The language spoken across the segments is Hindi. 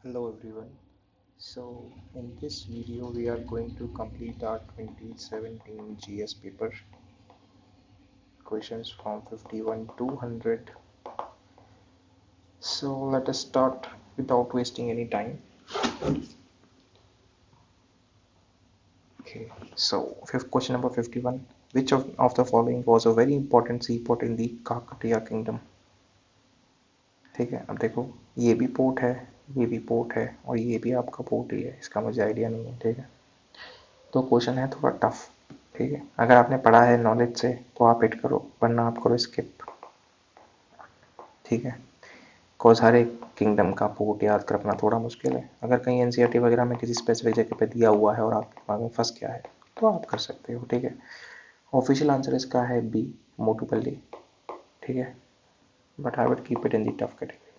Hello everyone. So in this video we are going to complete our 2017 GS paper questions from 51 to 100. So let us start without wasting any time. Okay. So fifth question number 51. Which of the following was a very important seaport in the Kakatiya kingdom? ठीक है, अब देखो ये भी पोर्ट है, ये भी पोर्ट है और ये भी आपका पोर्ट ही है, इसका मुझे आइडिया नहीं है। ठीक है, तो क्वेश्चन है थोड़ा टफ। ठीक है, अगर आपने पढ़ा है नॉलेज से तो आप हिट करो, वरना आप करो स्किप। ठीक है, कॉज हर एक किंगडम का पोर्ट याद कर अपना थोड़ा मुश्किल है। अगर कहीं एनसीईआरटी वगैरह में किसी स्पेसिफिक जगह पे दिया हुआ है और आपके दिमाग में फंस गया है तो आप कर सकते हो। ठीक है, ऑफिशियल आंसर इसका है बी, मोटूपल्ली। ठीक है, but I would keep it in the tough category.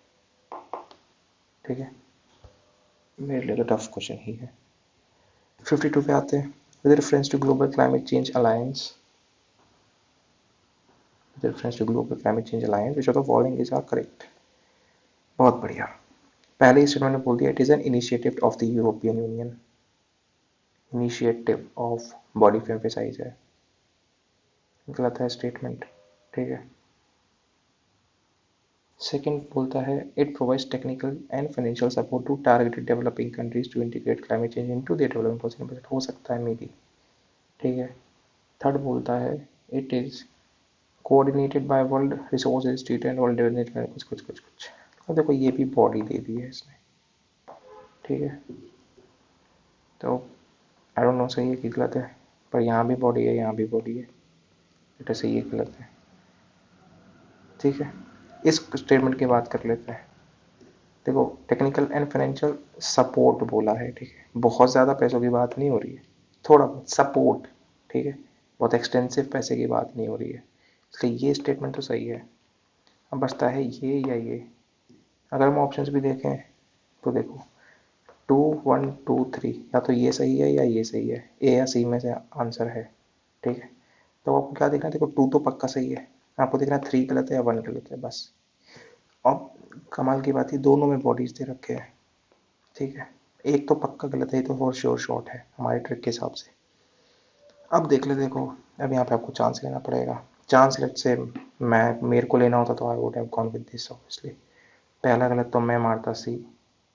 ठीक है, मेरे लिए तो टफ क्वेश्चन ही है। 52 पे आते हैं। With reference to global climate change alliance, with reference to global climate change alliance which of the following is are correct. बहुत बढ़िया, पहले ही स्टेटमेंट में बोल दिया, it is an initiative of the European Union. Initiative of body पे एम्फेसाइज है, गलत है स्टेटमेंट। ठीक है, सेकंड बोलता है it provides technical and financial support to targeted developing countries to integrate climate change into their development policy. Budget हो सकता है मे बी। ठीक है, थर्ड बोलता है it is coordinated by world resource institute and world development कुछ कुछ कुछ कुछ। और देखो ये भी बॉडी दे दी है इसने। ठीक है, तो आई डोंट नो सही है कि गलत है, पर यहाँ भी बॉडी है, यहाँ भी बॉडी है, बेटा सही है गलत है। ठीक है, इस स्टेटमेंट की बात कर लेते हैं। देखो टेक्निकल एंड फाइनेंशियल सपोर्ट बोला है। ठीक है, बहुत ज़्यादा पैसों की बात नहीं हो रही है, थोड़ा बहुत सपोर्ट। ठीक है, बहुत एक्सटेंसिव पैसे की बात नहीं हो रही है, इसलिए ये स्टेटमेंट तो सही है। अब बचता है ये या ये। अगर हम ऑप्शंस भी देखें तो देखो 2 1 2 3, या तो ये सही है या ये सही है, ए या सी में से आंसर है। ठीक है, तो आपको क्या देखना है, देखो 2 तो पक्का सही है, आपको देखना है 3 गलत है या 1 गलत है, बस। अब कमाल की बात है दोनों में बॉडीज दे रखे हैं। ठीक है, एक तो पक्का गलत है, तो फॉर श्योर शॉर्ट है हमारे ट्रिक के हिसाब से। अब देख ले, देखो अब यहाँ पे आपको चांस लेना पड़ेगा। चांस लेट से मैं मेरे को लेना होता तो I would have gone with this obviously. पहला गलत तो मैं मारता सी।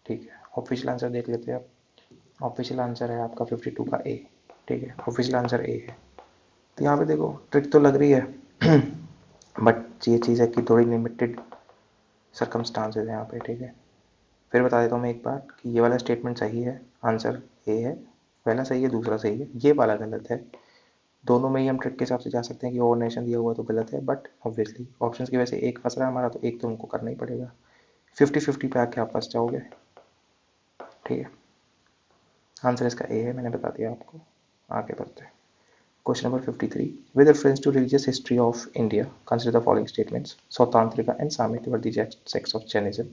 ठीक है, ऑफिशियल आंसर देख लेते हैं आप। ऑफिशियल आंसर है आपका 52 का ए। ठीक है, ऑफिशियल आंसर ए है। तो यहाँ पे देखो ट्रिक तो लग रही है बट ये चीज़ है कि थोड़ी लिमिटेड सर्कमस्टांसेस है यहाँ पे। ठीक है, फिर बता देता हूँ मैं एक बार कि ये वाला स्टेटमेंट सही है, आंसर ए है। पहला सही है, दूसरा सही है, ये वाला गलत है। दोनों में ही हम ट्रिक के हिसाब से जा सकते हैं कि ओवर नेशन दिया हुआ तो गलत है, बट ऑब्वियसली ऑप्शन की वजह से एक फंस रहा है हमारा, तो एक तो हमको करना ही पड़ेगा। 50-50 पे आके आप फंस जाओगे। ठीक है, आंसर इसका ए है, मैंने बता दिया आपको। आगे बढ़ते हैं। Question number 53। With reference to religious history of India consider the following statements. Sautrantika and Samyavada were the sects of Jainism.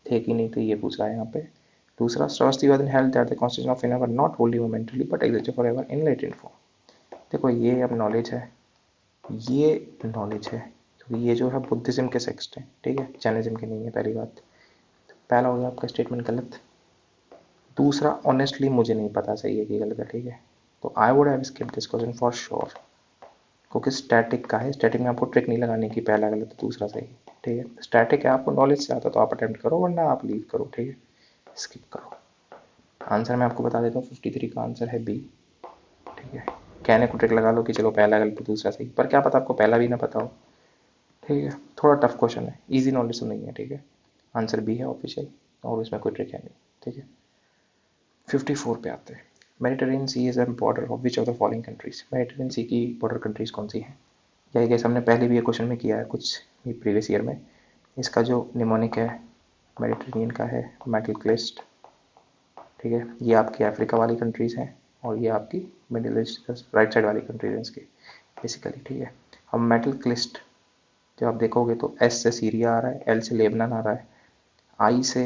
थे कि नहीं थे ये पूछ रहा है यहाँ पे। दूसरा, Saraswati held that the constitution of India were not wholly momentarily but existed forever in latent form। देखो ये अब नॉलेज है, ये नॉलेज है, क्योंकि ये जो है बुद्धिज्म के सेक्स्ट है। ठीक है, जैनिज्म के नहीं है, पहली बात। तो पहला हो गया आपका स्टेटमेंट गलत। दूसरा, ऑनेस्टली मुझे नहीं पता सही है कि गलत है। ठीक है, तो I would have skip this question for sure, क्योंकि स्टैटिक का है। स्टैटिक में आपको ट्रिक नहीं लगाने की, पहला गलत तो दूसरा सही। ठीक है, स्टैटिक है, आपको नॉलेज से आता तो आप अटेम्प्ट करो, वरना आप लीव करो। ठीक है, स्किप करो। आंसर मैं आपको बता देता हूँ, 53 का आंसर है बी। ठीक है, कहने को ट्रिक लगा लो कि चलो पहला गलत तो दूसरा सही, पर क्या पता आपको पहला भी ना पता हो। ठीक है, थोड़ा टफ क्वेश्चन है, इजी नॉलेज तो नहीं है। ठीक है, आंसर बी है ऑफिशियल, और इसमें कोई ट्रिक है नहीं। ठीक है, 54 पे आते हैं। Mediterranean sea is a border of which of the following countries. Mediterranean sea की बॉर्डर कंट्रीज कौन सी हैं? यही कैसे हमने पहले भी ये क्वेश्चन में किया है कुछ ये प्रीवियस ईयर में। इसका जो निमोनिक है मेडिटेरेनियन का है मेटल क्लिस्ट। ठीक है, ये आपकी अफ्रीका वाली कंट्रीज़ हैं और ये आपकी मिडिल ईस्ट राइट साइड वाली कंट्रीज हैं इसकी बेसिकली। ठीक है, अब मेटल क्लिस्ट जब आप देखोगे तो एस से सीरिया आ रहा है, एल से लेबनान आ रहा है, आई से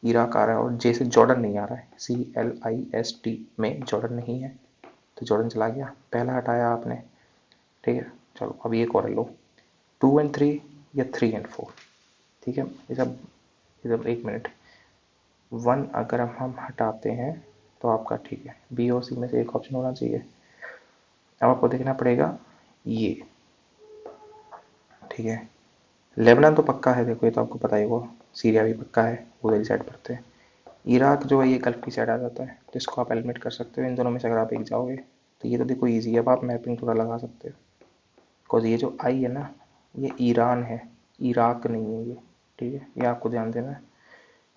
इराक आ रहा है और जे से जॉर्डन नहीं आ रहा है। CLIST में जॉर्डन नहीं है, तो जॉर्डन चला गया, पहला हटाया आपने। ठीक है, चलो अब ये और लो, 2 and 3 या 3 and 4। ठीक है, ये सब एक मिनट, 1 अगर हम हटाते हैं तो आपका ठीक है, बी और सी में से एक ऑप्शन होना चाहिए। अब आपको देखना पड़ेगा ये, ठीक है। लेबनान तो पक्का है, देखो ये तो आपको पता ही होगा। सीरिया भी पक्का है, उधर ही साइड पड़ते हैं। इराक जो है ये गल्फ की साइड आ जाता है, तो इसको आप एलिमिनेट कर सकते हो। इन दोनों में से अगर आप एक जाओगे तो ये तो देखो ईजी है, अब आप मैपिंग थोड़ा लगा सकते हो। बिकॉज ये जो आई है ना, ये ईरान है, इराक नहीं है ये, ठीक है, ये आपको ध्यान देना है।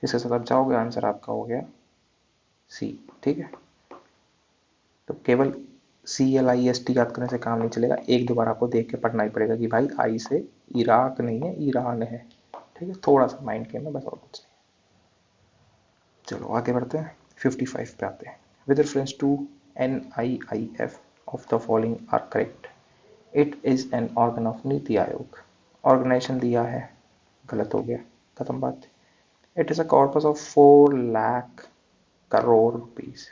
इसके साथ आप जाओगे, आंसर आपका हो गया सी, ठीक है। तो केवल CLIST याद करने से काम नहीं चलेगा, एक दो बार आपको देख के पढ़ना ही पड़ेगा कि भाई आई से इराक नहीं है, ईरान है, ठीक है। थोड़ा सा माइंड गेम है बस, और कुछ नहीं। चलो आगे बढ़ते हैं, 55 पे आते हैं। With reference to NIIF of the following are correct. It is an organ of NITI Aayog. Organisation दिया है, गलत हो गया, खत्म बात। It is a corpus of 4 lakh crore rupees.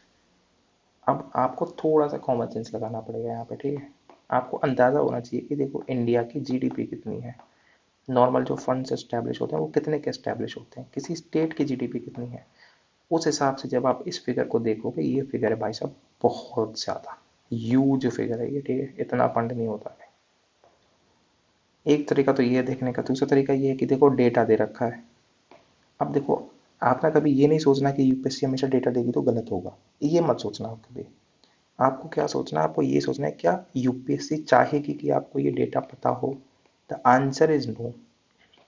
अब आपको थोड़ा सा कॉमन सेंस लगाना पड़ेगा यहाँ पे, ठीक है। आपको अंदाजा होना चाहिए कि देखो इंडिया की GDP कितनी है, नॉर्मल जो फंड्स एस्टैब्लिश होते हैं वो कितने के एस्टैब्लिश होते हैं, किसी स्टेट की GDP कितनी है। उस हिसाब से जब आप इस फिगर को देखोगे, ये फिगर है भाई साहब बहुत ज़्यादा ह्यूज फिगर है ये, ठीक है। इतना फंड नहीं होता है। एक तरीका तो ये है देखने का, दूसरा तरीका ये है कि देखो डेटा दे रखा है। अब देखो, आपने कभी ये नहीं सोचना कि UPSC हमेशा डेटा देगी तो गलत होगा, ये मत सोचना आप कभी। आपको क्या सोचना है, आपको ये सोचना है क्या UPSC चाहेगी कि आपको ये डेटा पता हो। The answer is no.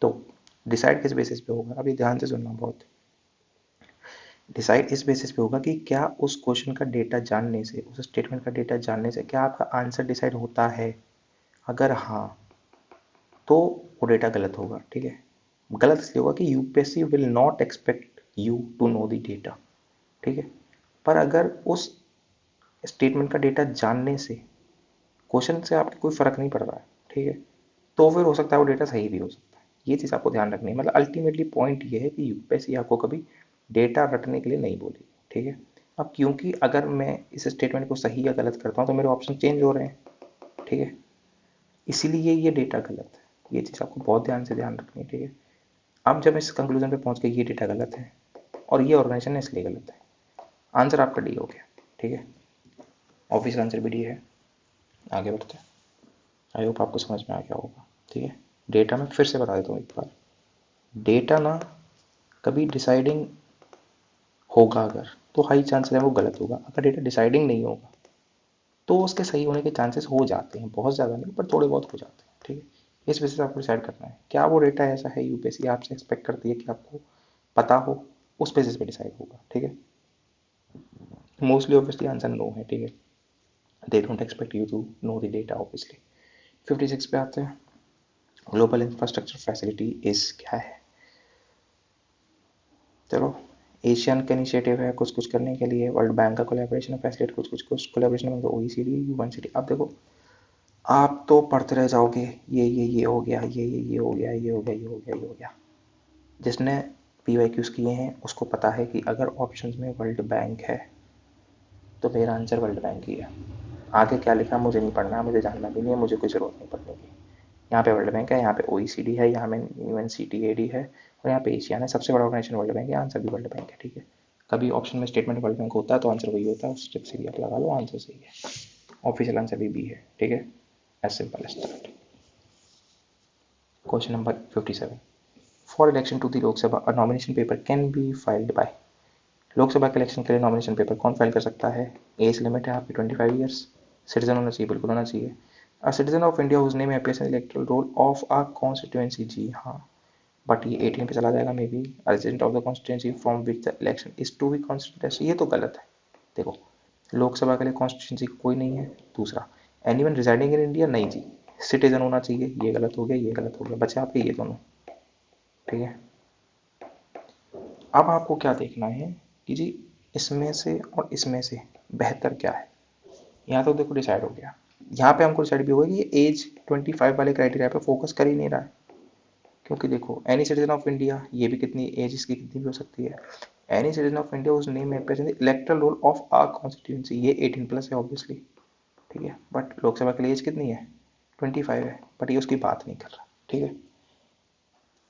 तो डिसाइड किस बेसिस पे होगा, अभी ध्यान से सुनना बहुत। डिसाइड इस बेसिस पे होगा कि क्या उस क्वेश्चन का डेटा जानने से, उस स्टेटमेंट का डेटा जानने से क्या आपका आंसर डिसाइड होता है। अगर हाँ, तो वो डेटा गलत होगा, ठीक है। गलत इसलिए होगा कि UPSC will not expect you to know the data, ठीक है। पर अगर उस स्टेटमेंट का डेटा जानने से क्वेश्चन से आपको कोई फर्क नहीं पड़ रहा है, ठीक है, तो फिर हो सकता है वो डेटा सही भी हो सकता है। ये चीज़ आपको ध्यान रखनी है। मतलब अल्टीमेटली पॉइंट ये है कि UPSC आपको कभी डेटा रटने के लिए नहीं बोलेगी, ठीक है। अब क्योंकि अगर मैं इस स्टेटमेंट को सही या गलत करता हूँ तो मेरे ऑप्शन चेंज हो रहे हैं, ठीक है, इसीलिए ये डेटा गलत है। ये चीज़ आपको बहुत ध्यान से ध्यान रखनी है, ठीक है। अब जब इस कंक्लूजन पे पहुंच गए ये डेटा गलत है और ये ऑर्गेनाइजेशन इसलिए गलत है, आंसर आपका डी हो गया, ठीक है। ऑफिस का आंसर भी डी है। आगे बढ़ते हैं, आई होप आपको समझ में आ गया होगा, ठीक है। डेटा में फिर से बता देता हूँ एक बार। डेटा ना कभी डिसाइडिंग होगा अगर, तो हाई चांसेस है वो गलत होगा। अगर डेटा डिसाइडिंग नहीं होगा तो उसके सही होने के चांसेस हो जाते हैं, बहुत ज़्यादा नहीं पर थोड़े बहुत हो जाते हैं, ठीक है। इस वजह से आपको डिसाइड करना है क्या वो डेटा ऐसा है UPSC आपसे एक्सपेक्ट करती है कि आपको पता हो, उस बेसिस पे डिसाइड होगा, ठीक है। मोस्टली ऑब्वियसली आंसर नो है, ठीक है। They don't expect you to know the data obviously. 56 पे आते हैं, ग्लोबल इंफ्रास्ट्रक्चर फैसिलिटी इज क्या है। चलो, एशियन का इनिशिएटिव है कुछ कुछ करने के लिए, वर्ल्ड बैंक का कोलैबोरेशन फैसिलिटी कुछ कुछ कुछ कोलैबोरेशन में OECD UN-CT। अब देखो, आप तो पढ़ते रह जाओगे, ये हो गया, ये हो गया, ये हो गया, ये हो गया, ये हो गया। जिसने PYQs किए हैं उसको पता है कि अगर ऑप्शंस में वर्ल्ड बैंक है तो मेरा आंसर वर्ल्ड बैंक ही है। आगे क्या लिखा मुझे नहीं पढ़ना, मुझे जानना भी नहीं है, मुझे कोई ज़रूरत नहीं पढ़ने की। यहाँ पे वर्ल्ड बैंक है, यहाँ पे OECD है, यहाँ में UNCTAD है और यहाँ पे एशियन है। सबसे बड़ा ऑर्गेनाइजेशन वर्ल्ड बैंक है, आंसर भी वर्ल्ड बैंक है, ठीक है। कभी ऑप्शन में स्टेटमेंट वर्ल्ड बैंक होता है तो आंसर वही होता है, उस स्टेप से भी आप लगा लो, आंसर सही है। ऑफिशियल आंसर भी बी है, ठीक है। As simple as that. Question number 57। For election to the Lok Sabha a nomination paper can be filed by. Lok Sabha के इलेक्शन के लिए नॉमिनेशन पेपर कौन फाइल कर सकता है। एज लिमिट है आपकी 25 ईयर्स। सिटीजन होना चाहिए, बिल्कुल होना चाहिए। A citizen of India whose name appears in electoral roll of a constituency, जी हाँ। बट ये 18 पे चला जाएगा may be. Resident of the constituency from which the election is to be constituency, ये तो गलत है। देखो, लोकसभा के लिए कॉन्स्टिट्यूएंसी कोई नहीं है। दूसरा, एनीवन रिजाइडिंग इन इंडिया, नहीं जी। सिटीजन होना चाहिए, ये गलत हो गया, ये गलत हो गया, बचे आपके ये दोनों, ठीक है। अब आपको क्या देखना है कि जी इसमें से और इसमें से बेहतर क्या है। यहाँ तो देखो डिसाइड हो गया, यहाँ पे हमको डिसाइड भी होगा कि ये एज 25 वाले क्राइटेरिया पे फोकस कर ही नहीं रहा है। क्योंकि देखो, एनी सिटीजन ऑफ इंडिया, ये भी कितनी एज इसकी कितनी भी हो सकती है। Any citizen of India whose name में present electoral roll of a constituency, ये 18+ है ऑब्वियसली, ठीक है। बट लोकसभा के लिए एज कितनी है, 25 है, बट ये उसकी बात नहीं कर रहा, ठीक है।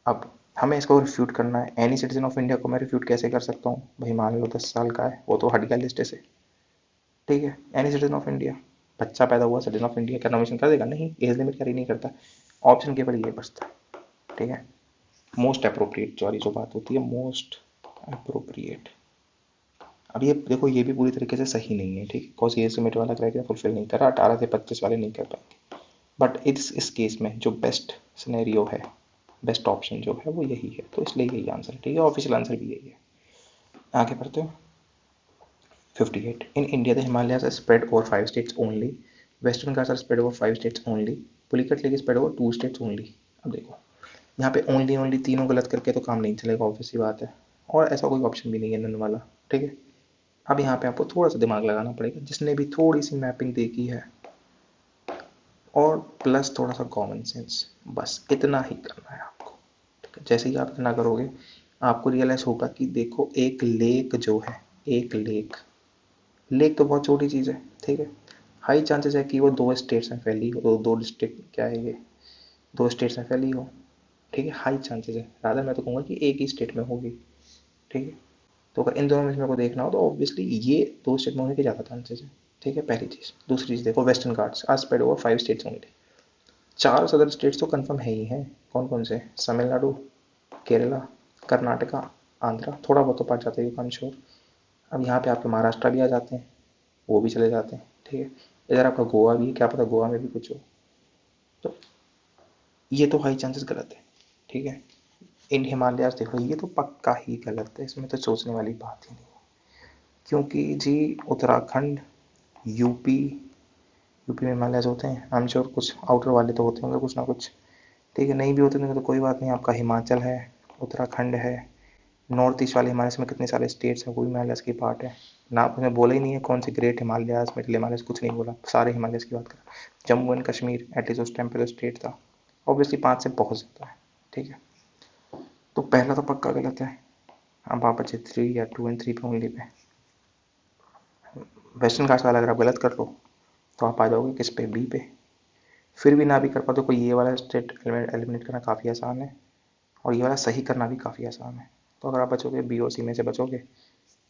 अब हमें इसको रिफ्यूट करना है। एनी सिटीजन ऑफ इंडिया को मैं रिफ्यूट कैसे कर सकता हूँ भाई? मान लो 10 साल का है, वो तो हट गया लिस्ट से, ठीक है। एनी सिटीजन ऑफ इंडिया, बच्चा पैदा हुआ सिटीजन ऑफ इंडिया, क्या नॉमिनेशन कर देगा? नहीं, एज लिमिट कैरी नहीं करता। ऑप्शन केवल ये बचता है, ठीक है। मोस्ट अप्रोप्रिएट वाली जो बात होती है, मोस्ट अप्रोप्रिएट। अब ये देखो, ये भी पूरी तरीके से सही नहीं है, ठीक है, बिकॉज एज लिमिट वाला क्राइटेरिया फुलफिल नहीं कर रहा, 18 से 25 वाले नहीं कर पाएंगे। बट इस केस में जो बेस्ट सिनेरियो है, बेस्ट ऑप्शन जो है वो यही है, तो इसलिए यही आंसर है, ठीक है। ऑफिशियल आंसर भी यही है। आगे बढ़ते हो। 58. In India, the Himalayas are spread over 5 states only. Western Ghats are spread over 5 states only. Pulicat Lake is spread over 2 states only. अब देखो, यहाँ पे ओनली ओनली तीनों गलत करके तो काम नहीं चलेगा, ऑब्वियस सी बात है। और ऐसा कोई ऑप्शन भी नहीं है नन वाला, ठीक है। अब यहाँ पे आपको थोड़ा सा दिमाग लगाना पड़ेगा, जिसने भी थोड़ी सी मैपिंग देखी है, और प्लस थोड़ा सा कॉमन सेंस, बस इतना ही करना है आपको, ठीक है। जैसे ही आप इतना करोगे, आपको रियलाइज होगा कि देखो, एक लेक जो है, एक लेक, लेक तो बहुत छोटी चीज़ है, ठीक है। हाई चांसेस है कि वो 2 स्टेट्स में फैली हो, 2 डिस्ट्रिक्ट क्या है ये, 2 स्टेट्स में फैली हो, ठीक है। हाई चांसेस है, रादर मैं तो कहूँगा कि एक ही स्टेट में होगी, ठीक है। तो अगर इन दोनों में से मेरे को देखना हो, तो ऑब्वियसली ये 2 स्टेट में होने के ज़्यादा चांसेस है, ठीक है, पहली चीज़। दूसरी चीज़ देखो, western ghats are spread over 5 states only. 4 other states तो कन्फर्म है ही हैं। कौन कौन से? तमिलनाडु, केरला, कर्नाटका, आंध्रा, थोड़ा बहुत तो पड़ जाता है, आई एम श्योर। अब यहाँ पे आपके महाराष्ट्र भी आ जाते हैं, वो भी चले जाते हैं, ठीक है। इधर आपका गोवा भी है, क्या पता गोवा में भी कुछ हो। तो ये तो हाई चांसेस गलत है, ठीक है। इन हिमालयाज देखो, ये तो पक्का ही गलत है, इसमें तो सोचने वाली बात ही नहीं है। क्योंकि जी उत्तराखंड, यूपी, यूपी में हिमालयाज होते हैं, आई एम श्योर कुछ आउटर वाले तो होते होंगे कुछ ना कुछ, ठीक है। नहीं भी होते होंगे तो कोई बात नहीं, आपका हिमाचल है, उत्तराखंड है, नॉर्थ ईस्ट वाले हिमालय में कितने सारे स्टेट्स हैं, वो भी हिमालयस की पार्ट है ना। आपने बोला ही नहीं है कौन से ग्रेट हिमालयास, मिडिल हिमालयस, कुछ नहीं बोला, सारे हिमालयस की बात करें। जम्मू एंड कश्मीर एटलीस्ट उस टाइम पे तो स्टेट था, ऑब्वियसली 5 से बहुत ज़्यादा है, ठीक है। तो पहला तो पक्का गलत है। अब आप बचे 3 या 2 एंड 3 पे ओनली पे। वेस्टर्न घाट्स वाला अगर आप गलत कर लो, तो आप आ जाओगे किस पे? बी पे। फिर भी ना भी कर पाते तो कोई ये वाला स्टेट एलिमिनेट करना काफ़ी आसान है, और ये वाला सही करना भी काफ़ी आसान है। तो अगर आप बचोगे बी और सी में से बचोगे,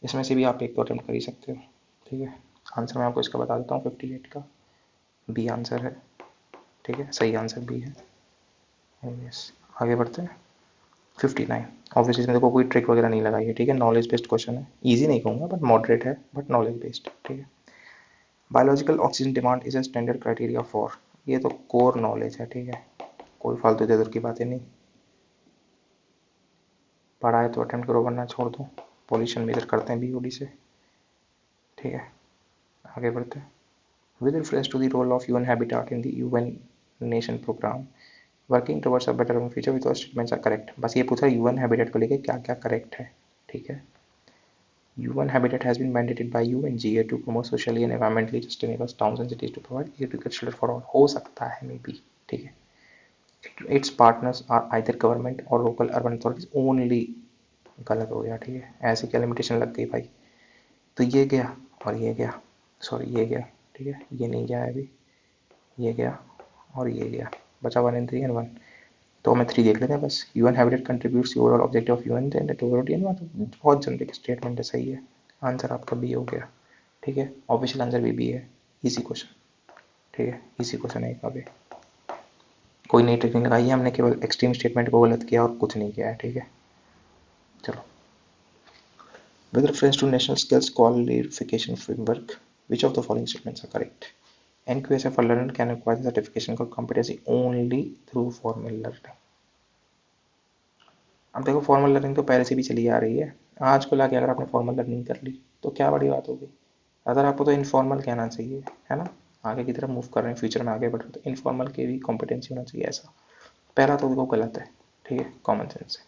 इसमें से भी आप एक तो अटेम्प्ट कर ही सकते हो, ठीक है। आंसर मैं आपको इसका बता देता हूँ, 58 का बी आंसर है, ठीक है, सही आंसर बी है। यस, आगे बढ़ते हैं। 59। ऑब्वियसली इसमें देखो कोई ट्रिक वगैरह नहीं लगाई है, ठीक है, नॉलेज बेस्ड क्वेश्चन है, ईजी नहीं कहूँगा बट मॉडरेट है, बट नॉलेज बेस्ड, ठीक है। Biological oxygen demand is a standard criteria for, ये तो कोर नॉलेज है, ठीक है, कोई फालतू इधर की बातें नहीं। पढ़ा है तो अटेम्प्ट करो, वरना छोड़ दो, पॉल्यूशन मेजर करते हैं बीओडी से, ठीक है। आगे बढ़ते हैं। With reference to the role of UN Habitat in the UN Nation Program, working towards a better future with statements are correct. बस ये पूछा यूएन हैबिटेट को लेके क्या क्या करेक्ट है, ठीक है। UN Habitat has been mandated by UNGA to promote socially and environmentally sustainable towns and cities to provide adequate shelter for all। हो सकता है मे बी, ठीक है। Its partners are either government or local urban authorities only. गलत हो गया, ठीक है, ऐसे क्या लिमिटेशन लग गई भाई। तो ये गया और ये गया, सॉरी ये गया, ठीक है, ये नहीं गया है अभी, ये गया और ये गया, बचा 1 एंड 3 एंड 1। तो हमें 3 देख लेते हैं बस। UN habitat contributes overall objective of UN and toward UN, मतलब बहुत जनरिक स्टेटमेंट है, सही है। आंसर आपका बी हो गया, ठीक है। ऑफिशियल आंसर भी है। इजी क्वेश्चन, ठीक है, इजी क्वेश्चन है का भी, कोई नई ट्रिक नहीं लगाई है हमने, केवल एक्सट्रीम स्टेटमेंट को गलत किया और कुछ नहीं किया है, ठीक है। चलो, with reference to national skills qualification framework, which of the following statements are correct? NQSF for learner can acquire the certification for competency only through formal learning। अब देखो, फॉर्मल लर्निंग तो पहले से भी चली आ रही है, आज को लाके अगर आपने फॉर्मल लर्निंग कर ली तो क्या बड़ी बात होगी। अगर आपको तो इनफॉर्मल कहना चाहिए, है ना। आगे की तरफ मूव कर रहे हैं, फ्यूचर में आगे बढ़ रहे हैं, तो इनफॉर्मल की भी कॉम्पिटेंसी होना चाहिए ऐसा। पहला तो देखो गलत है, ठीक है, कॉमन सेंस है।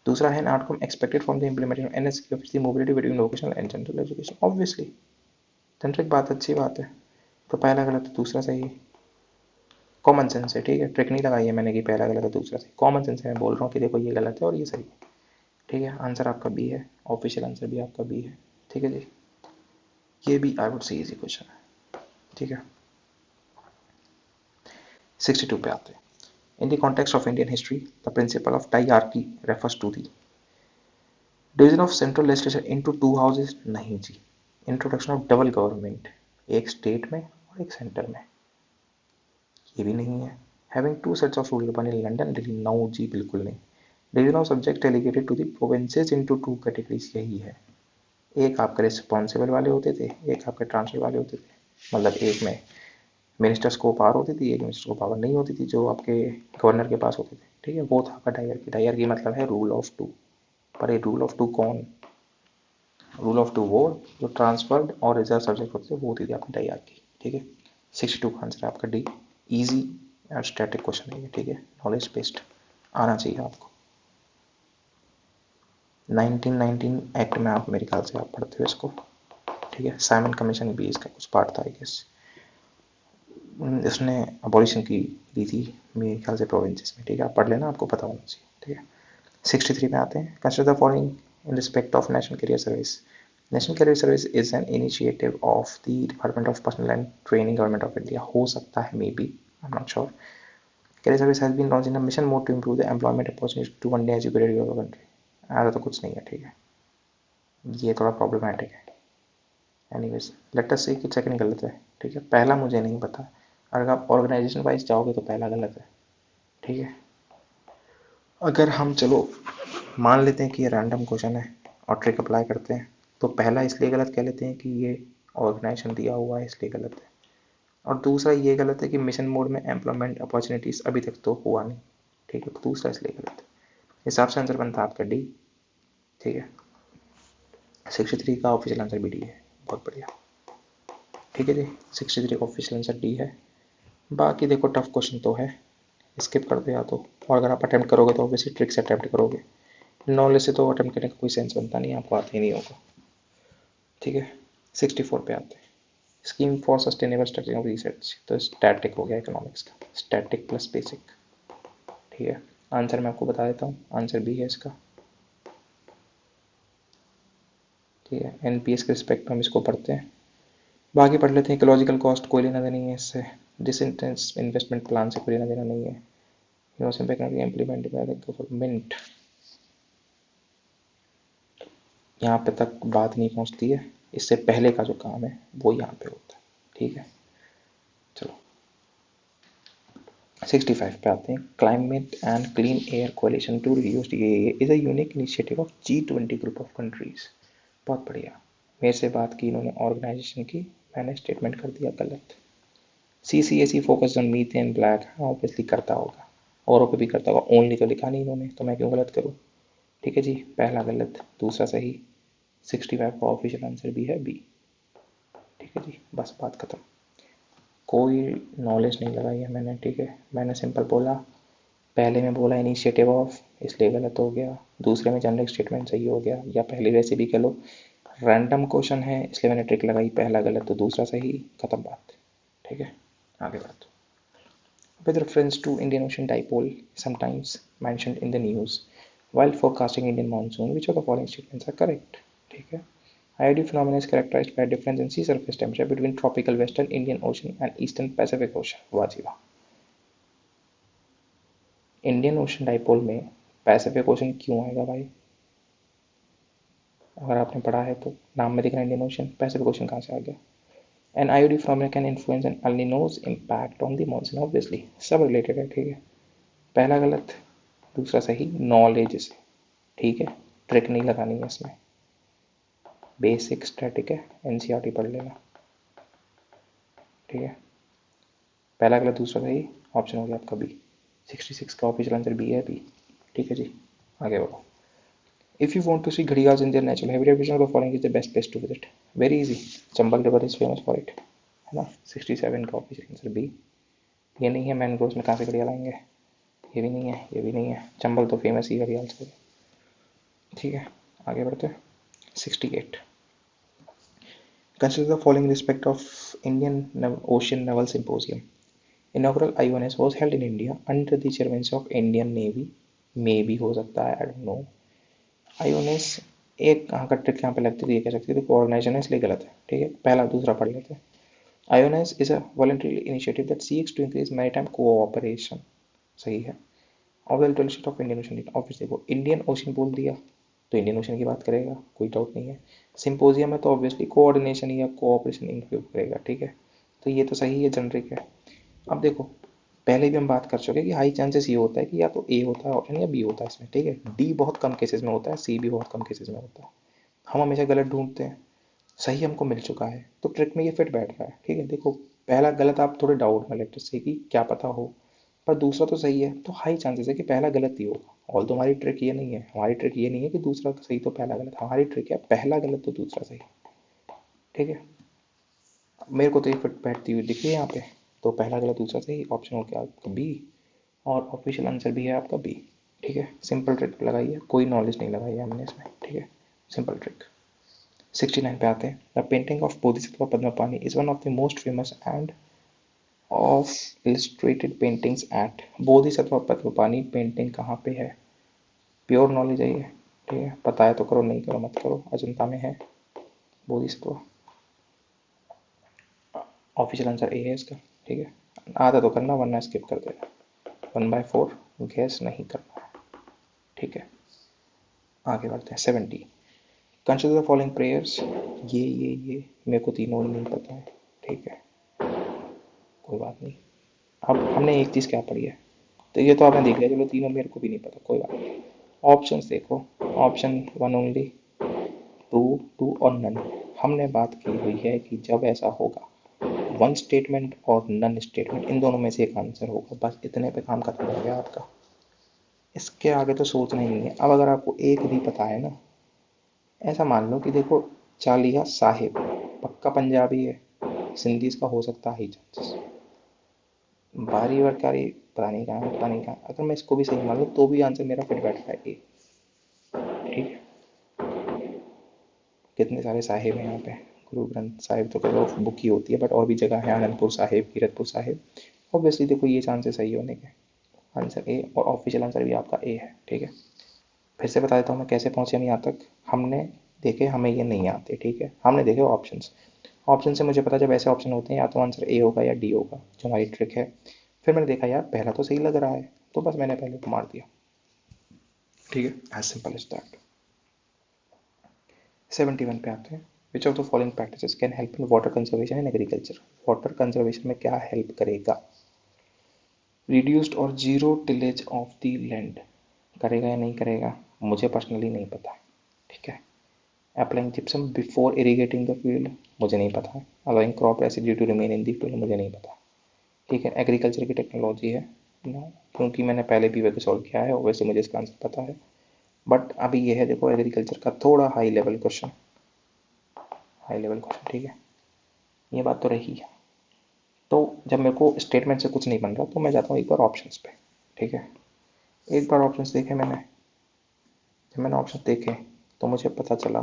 दूसरा है outcome expected from the implementation of NSQ of the mobility between vocational and general education, obviously generic बात, अच्छी बात है। तो पहला गलत है, दूसरा सही। कॉमन सेंस है, ठीक है, ट्रिक नहीं लगाई है मैंने कि पहला गलत है दूसरा सही, कॉमन सेंस है, मैं बोल रहा हूँ कि देखो ये गलत है और ये सही है, ठीक है। आंसर आपका बी है, ऑफिशियल आंसर भी आपका बी है, ठीक है जी। ये भी I would say easy question है, ठीक है। 62 पे आते हैं। In the context of Indian history, the principle of diarchy refers to the division of central legislature into two houses नहीं जी, इंट्रोडक्शन ऑफ डबल गवर्नमेंट, एक स्टेट में और एक सेंटर में, ये भी नहीं है। Having two sets of ruler बने लंदन दिल्ली, नो जी बिल्कुल नहीं। Division of subject delegated to the provinces into two categories, यही है। एक आपके रिस्पॉन्सिबल वाले होते थे, एक आपके ट्रांसफर वाले होते थे, मतलब एक में मिनिस्टर्स को पावर होती थी, एक मिनिस्टर को पावर नहीं होती थी जो आपके गवर्नर के पास होते थे, ठीक है। वो था आपका डायरकी। डायरकी मतलब है रूल ऑफ टू। पर ये रूल ऑफ टू कौन? रूल ऑफ टू वो जो ट्रांसफर्ड और रिजर्व सब्जेक्ट होते थे, वो होती थी आपकी डायरकी, ठीक है। 62 का आंसर है आपका डी। इजी और स्टैटिक क्वेश्चन है ये, ठीक है, नॉलेज बेस्ड आना चाहिए आपको। 1919 एक्ट में आप मेरे ख्याल से आप पढ़ते हो इसको, ठीक है। साइमन कमीशन भी इसका कुछ पार्ट था आई गेस। इसने अबॉलिशन की दी थी मेरे ख्याल से प्रोविंसेस में, ठीक है। आप पढ़ लेना, आपको पता होना चाहिए, ठीक है। 63 में आते हैं। Consider the following in respect of national career service. National career service is an initiative of the department of personnel and training government of India. हो सकता है, maybe, I am not sure. Career service has been launch in a mission mode to improve the employment opportunities to one day educated youth country. ऐसा तो कुछ नहीं है, ठीक है, ये थोड़ा प्रॉब्लमैटिक है। एनीवेज लेट अस सी कि सेकंड गलत है, ठीक है। पहला मुझे नहीं पता, अगर आप ऑर्गेनाइजेशन वाइज जाओगे तो पहला गलत है, ठीक है। अगर हम चलो मान लेते हैं कि ये रैंडम क्वेश्चन है और ट्रिक अप्लाई करते हैं, तो पहला इसलिए गलत कह लेते हैं कि ये ऑर्गेनाइजेशन दिया हुआ है, इसलिए गलत है। और दूसरा ये गलत है कि मिशन मोड में एम्प्लॉयमेंट अपॉर्चुनिटीज़ अभी तक तो हुआ नहीं, ठीक है। तो दूसरा इसलिए गलत है। हिसाब से आंसर बनता है आपका डी, ठीक है। 63 का ऑफिशियल आंसर भी डी है, बहुत बढ़िया, ठीक है जी। 63 का ऑफिशियल आंसर डी है। बाकी देखो टफ क्वेश्चन तो है, स्किप कर दो या तो, और अगर आप अटेम्प्ट करोगे तो ऑब्वियसली ट्रिक से अटेम्प्ट करोगे, नॉलेज से तो अटेम्प्ट करने का कोई सेंस बनता नहीं, आपको आता ही नहीं होगा, ठीक है। 64 पे आते हैं। Scheme for sustainable structure research, तो स्टैटिक हो गया इकोनॉमिक्स का, स्टैटिक प्लस बेसिक, ठीक है। आंसर मैं आपको बता देता हूँ, आंसर बी है इसका, ठीक है। एनपीएस के रिस्पेक्ट में हम इसको पढ़ते हैं। बाकी पढ़ लेते हैं। इकोलॉजिकल कॉस्ट कोई लेना देना नहीं है इससे, डिसइंटेंस इन्वेस्टमेंट प्लान से कोई लेना देना नहीं है, इम्प्लीमेंट बाय द गवर्नमेंट, यहाँ पे तक बात नहीं पहुँचती है, इससे पहले का जो काम है वो यहाँ पे होता है, ठीक है। चलो 65 पे आते हैं। Climate and clean air coalition to reduce is a unique initiative of G20 group of countries. बहुत बढ़िया, मेरे से बात की इन्होंने ऑर्गेनाइजेशन की, मैंने स्टेटमेंट कर दिया गलत। CCAC focus on methane black, हाँ ऑब्वियसली करता होगा, औरों पे भी करता होगा, ओनली तो लिखा नहीं इन्होंने, तो मैं क्यों गलत करूँ, ठीक है जी। पहला गलत, दूसरा सही। 65 का ऑफिशियल आंसर भी है बी, ठीक है जी, बस बात खत्म। कोई नॉलेज नहीं लगाई है मैंने, ठीक है। मैंने सिंपल बोला, पहले में बोला इनिशिएटिव ऑफ, इसलिए गलत हो गया। दूसरे में जनरल स्टेटमेंट सही हो गया, या पहले वैसे भी कह लो रैंडम क्वेश्चन है इसलिए मैंने ट्रिक लगाई, पहला गलत तो दूसरा सही, खत्म बात, ठीक है। आगे बढ़ते। With reference to Indian Ocean dipole, sometimes mentioned in the news while forecasting Indian monsoon, which of the following statements are correct, ठीक है। IOD phenomenon is characterized by a difference in sea surface temperature between tropical western Indian Ocean and eastern Pacific Ocean। वाह जी वाह। इंडियन ओशन डाइपोल में पैसिफिक ओशन क्यों आएगा भाई? अगर आपने पढ़ा है तो नाम में दिख रहा है इंडियन ओशन, पैसिफिक ओशन कहाँ से आ गया? An IOD phenomenon can influence an El Nino's impact on the monsoon, obviously सब रिलेटेड है, ठीक है। पहला गलत, दूसरा सही, नॉलेज से, ठीक है। ट्रिक नहीं लगानी है इसमें, बेसिक स्टैटिक है, एनसीईआरटी पढ़ लेना, ठीक है। पहला गलत दूसरा सही, ऑप्शन हो गया आपका बी। 66 का ऑफिशियल आंसर बी है, बी, ठीक है जी। आगे बढ़ो। If you want to see gharials in their natural habitat, which of the following is the best place to visit? Very easy, Chambal river is famous for it, है ना। 67 का ऑफिशियल आंसर बी। ये नहीं है मैंग्रोव्स में कहाँ से घड़ियाल आएंगे, ये भी नहीं है, ये भी नहीं है, चंबल तो फेमस ही घड़ियाल से, ठीक है। आगे बढ़ते हैं। 68 Consider the following respect of Indian Ocean Naval Symposium. Inaugural IONS was held in India under the chairmanship of Indian Navy, मे भी हो सकता है, आई डोंट नो। आईओएनएस एक कहाँ का ट्रिक यहाँ पे लगती थी, ये कह सकती थी ऑर्गेनाइजेशन है इसलिए गलत है, ठीक है। पहला दूसरा पढ़ लेते हैं। IONS is a voluntary initiative that seeks to increase maritime cooperation, सही है। Of the littoral state of Indian ocean, obviously देखो इंडियन ओशन बोल दिया तो इंडियन ओशन की बात करेगा, कोई डाउट नहीं है। सिंपोजियम है तो ऑब्वियसली कोऑर्डिनेशन या कोऑपरेशन इंक्लूड करेगा, ठीक है। तो ये तो सही है, जनरिक है। अब देखो पहले भी हम बात कर चुके हैं कि हाई चांसेस ये होता है कि या तो ए होता है ऑप्शन या बी होता है इसमें, ठीक है। डी बहुत कम केसेस में होता है, सी भी बहुत कम केसेस में होता है। हम हमेशा गलत ढूंढते हैं, सही हमको मिल चुका है तो ट्रिक में ये फिट बैठ रहा है, ठीक है। देखो पहला गलत आप थोड़े डाउट में लेते से कि क्या पता हो, पर दूसरा तो सही है, तो हाई चांसेस है कि पहला गलत ही होगा। और तो हमारी ट्रिक ये नहीं है, हमारी ट्रिक ये नहीं है कि दूसरा सही तो पहला गलत, हमारी ट्रिक है पहला गलत तो दूसरा सही, ठीक है। मेरे को तो ये फिट बैठती हुई दिख रही है यहाँ पे, तो पहला गलत दूसरा सही, ऑप्शन हो गया आपका बी, और ऑफिशियल आंसर भी है आपका बी, ठीक है। सिंपल ट्रिक लगाई है, कोई नॉलेज नहीं लगाई है हमने इसमें, ठीक है, सिंपल ट्रिक। 69 पे आते हैं। The painting of Bodhisattva Padmapani is one of the most famous and of illustrated paintings at. Bodhisattva Padmapani painting कहाँ पे है? प्योर नॉलेज है ये, ठीक है। पता है तो करो, नहीं करो मत करो। अजंता में है बोधिसत्व, ऑफिशियल आंसर ए है इसका, ठीक है। आधा तो करना वरना स्किप कर देना। 1/4 गैस नहीं करना है, ठीक है। आगे बढ़ते हैं। 70, कंसिडर द फॉलोइंग प्रेयर्स। ये मेरे को तीनों ही नहीं पता है, ठीक है, कोई बात नहीं। अब हमने एक चीज़ क्या पढ़ी है, तो ये तो आपने देख लिया, चलो तीनों मेरे को भी नहीं पता, कोई बात नहीं। ऑप्शंस देखो, option one only, two, two और नन। हमने बात की हुई है कि जब ऐसा होगा वन स्टेटमेंट और नन स्टेटमेंट, इन दोनों में से एक आंसर होगा, बस इतने पे काम खत्म हो गया आपका। इसके आगे तो सोचना ही नहीं है। अब अगर आपको एक भी पता है ना, ऐसा मान लो कि देखो चालिया साहिब पक्का पंजाबी है, सिंधी इसका हो सकता है ही चांसेस, बारी वरकारी पता नहीं कहाँ, पता नहीं कहाँ। अगर मैं इसको भी सही मान लूँ तो भी आंसर मेरा फिट बैठता है ए, ठीक है। कितने सारे साहिब हैं यहाँ पे, गुरु ग्रंथ साहिब तो चलो बुक ही होती है, बट और भी जगह है, आनंदपुर साहिब, कीरतपुर साहिब। ऑब्वियसली देखो ये चांसेस सही होने के, आंसर ए, और ऑफिशियल आंसर भी आपका ए है, ठीक है। फिर से बता देता हूँ मैं कैसे पहुँचे हम यहाँ तक। हमने देखे हमें ये नहीं आते, ठीक है, हमने देखे ऑप्शंस। ऑप्शन से मुझे पता जब ऐसे ऑप्शन होते हैं या तो आंसर ए होगा या डी होगा, जो हमारी ट्रिक है। फिर मैंने देखा यार पहला तो सही लग रहा है, तो बस मैंने पहले को मार दिया, ठीक है, एज सिंपल एज दैट। 71 पे आते हैं। Which of the following practices can help in water conservation in agriculture. Water conservation में क्या हेल्प करेगा? रिड्यूस्ड और zero tillage of the land, करेगा या नहीं करेगा, मुझे पर्सनली नहीं पता, ठीक है। Applying gypsum before irrigating the field, मुझे नहीं पता है। Allowing crop residue to remain in the field, मुझे नहीं पता, ठीक है। एग्रीकल्चर की टेक्नोलॉजी है नो, क्योंकि मैंने पहले भी वैसे सॉल्व किया है, वैसे मुझे इसका आंसर पता है। बट अभी ये है देखो एग्रीकल्चर का थोड़ा high level question, high level question, ठीक है। ये बात तो रही है। तो जब मेरे को स्टेटमेंट से कुछ नहीं बन रहा तो मैं जाता हूँ एक बार ऑप्शंस पे, ठीक है। एक बार ऑप्शंस देखे मैंने, जब मैंने ऑप्शन देखे तो मुझे पता चला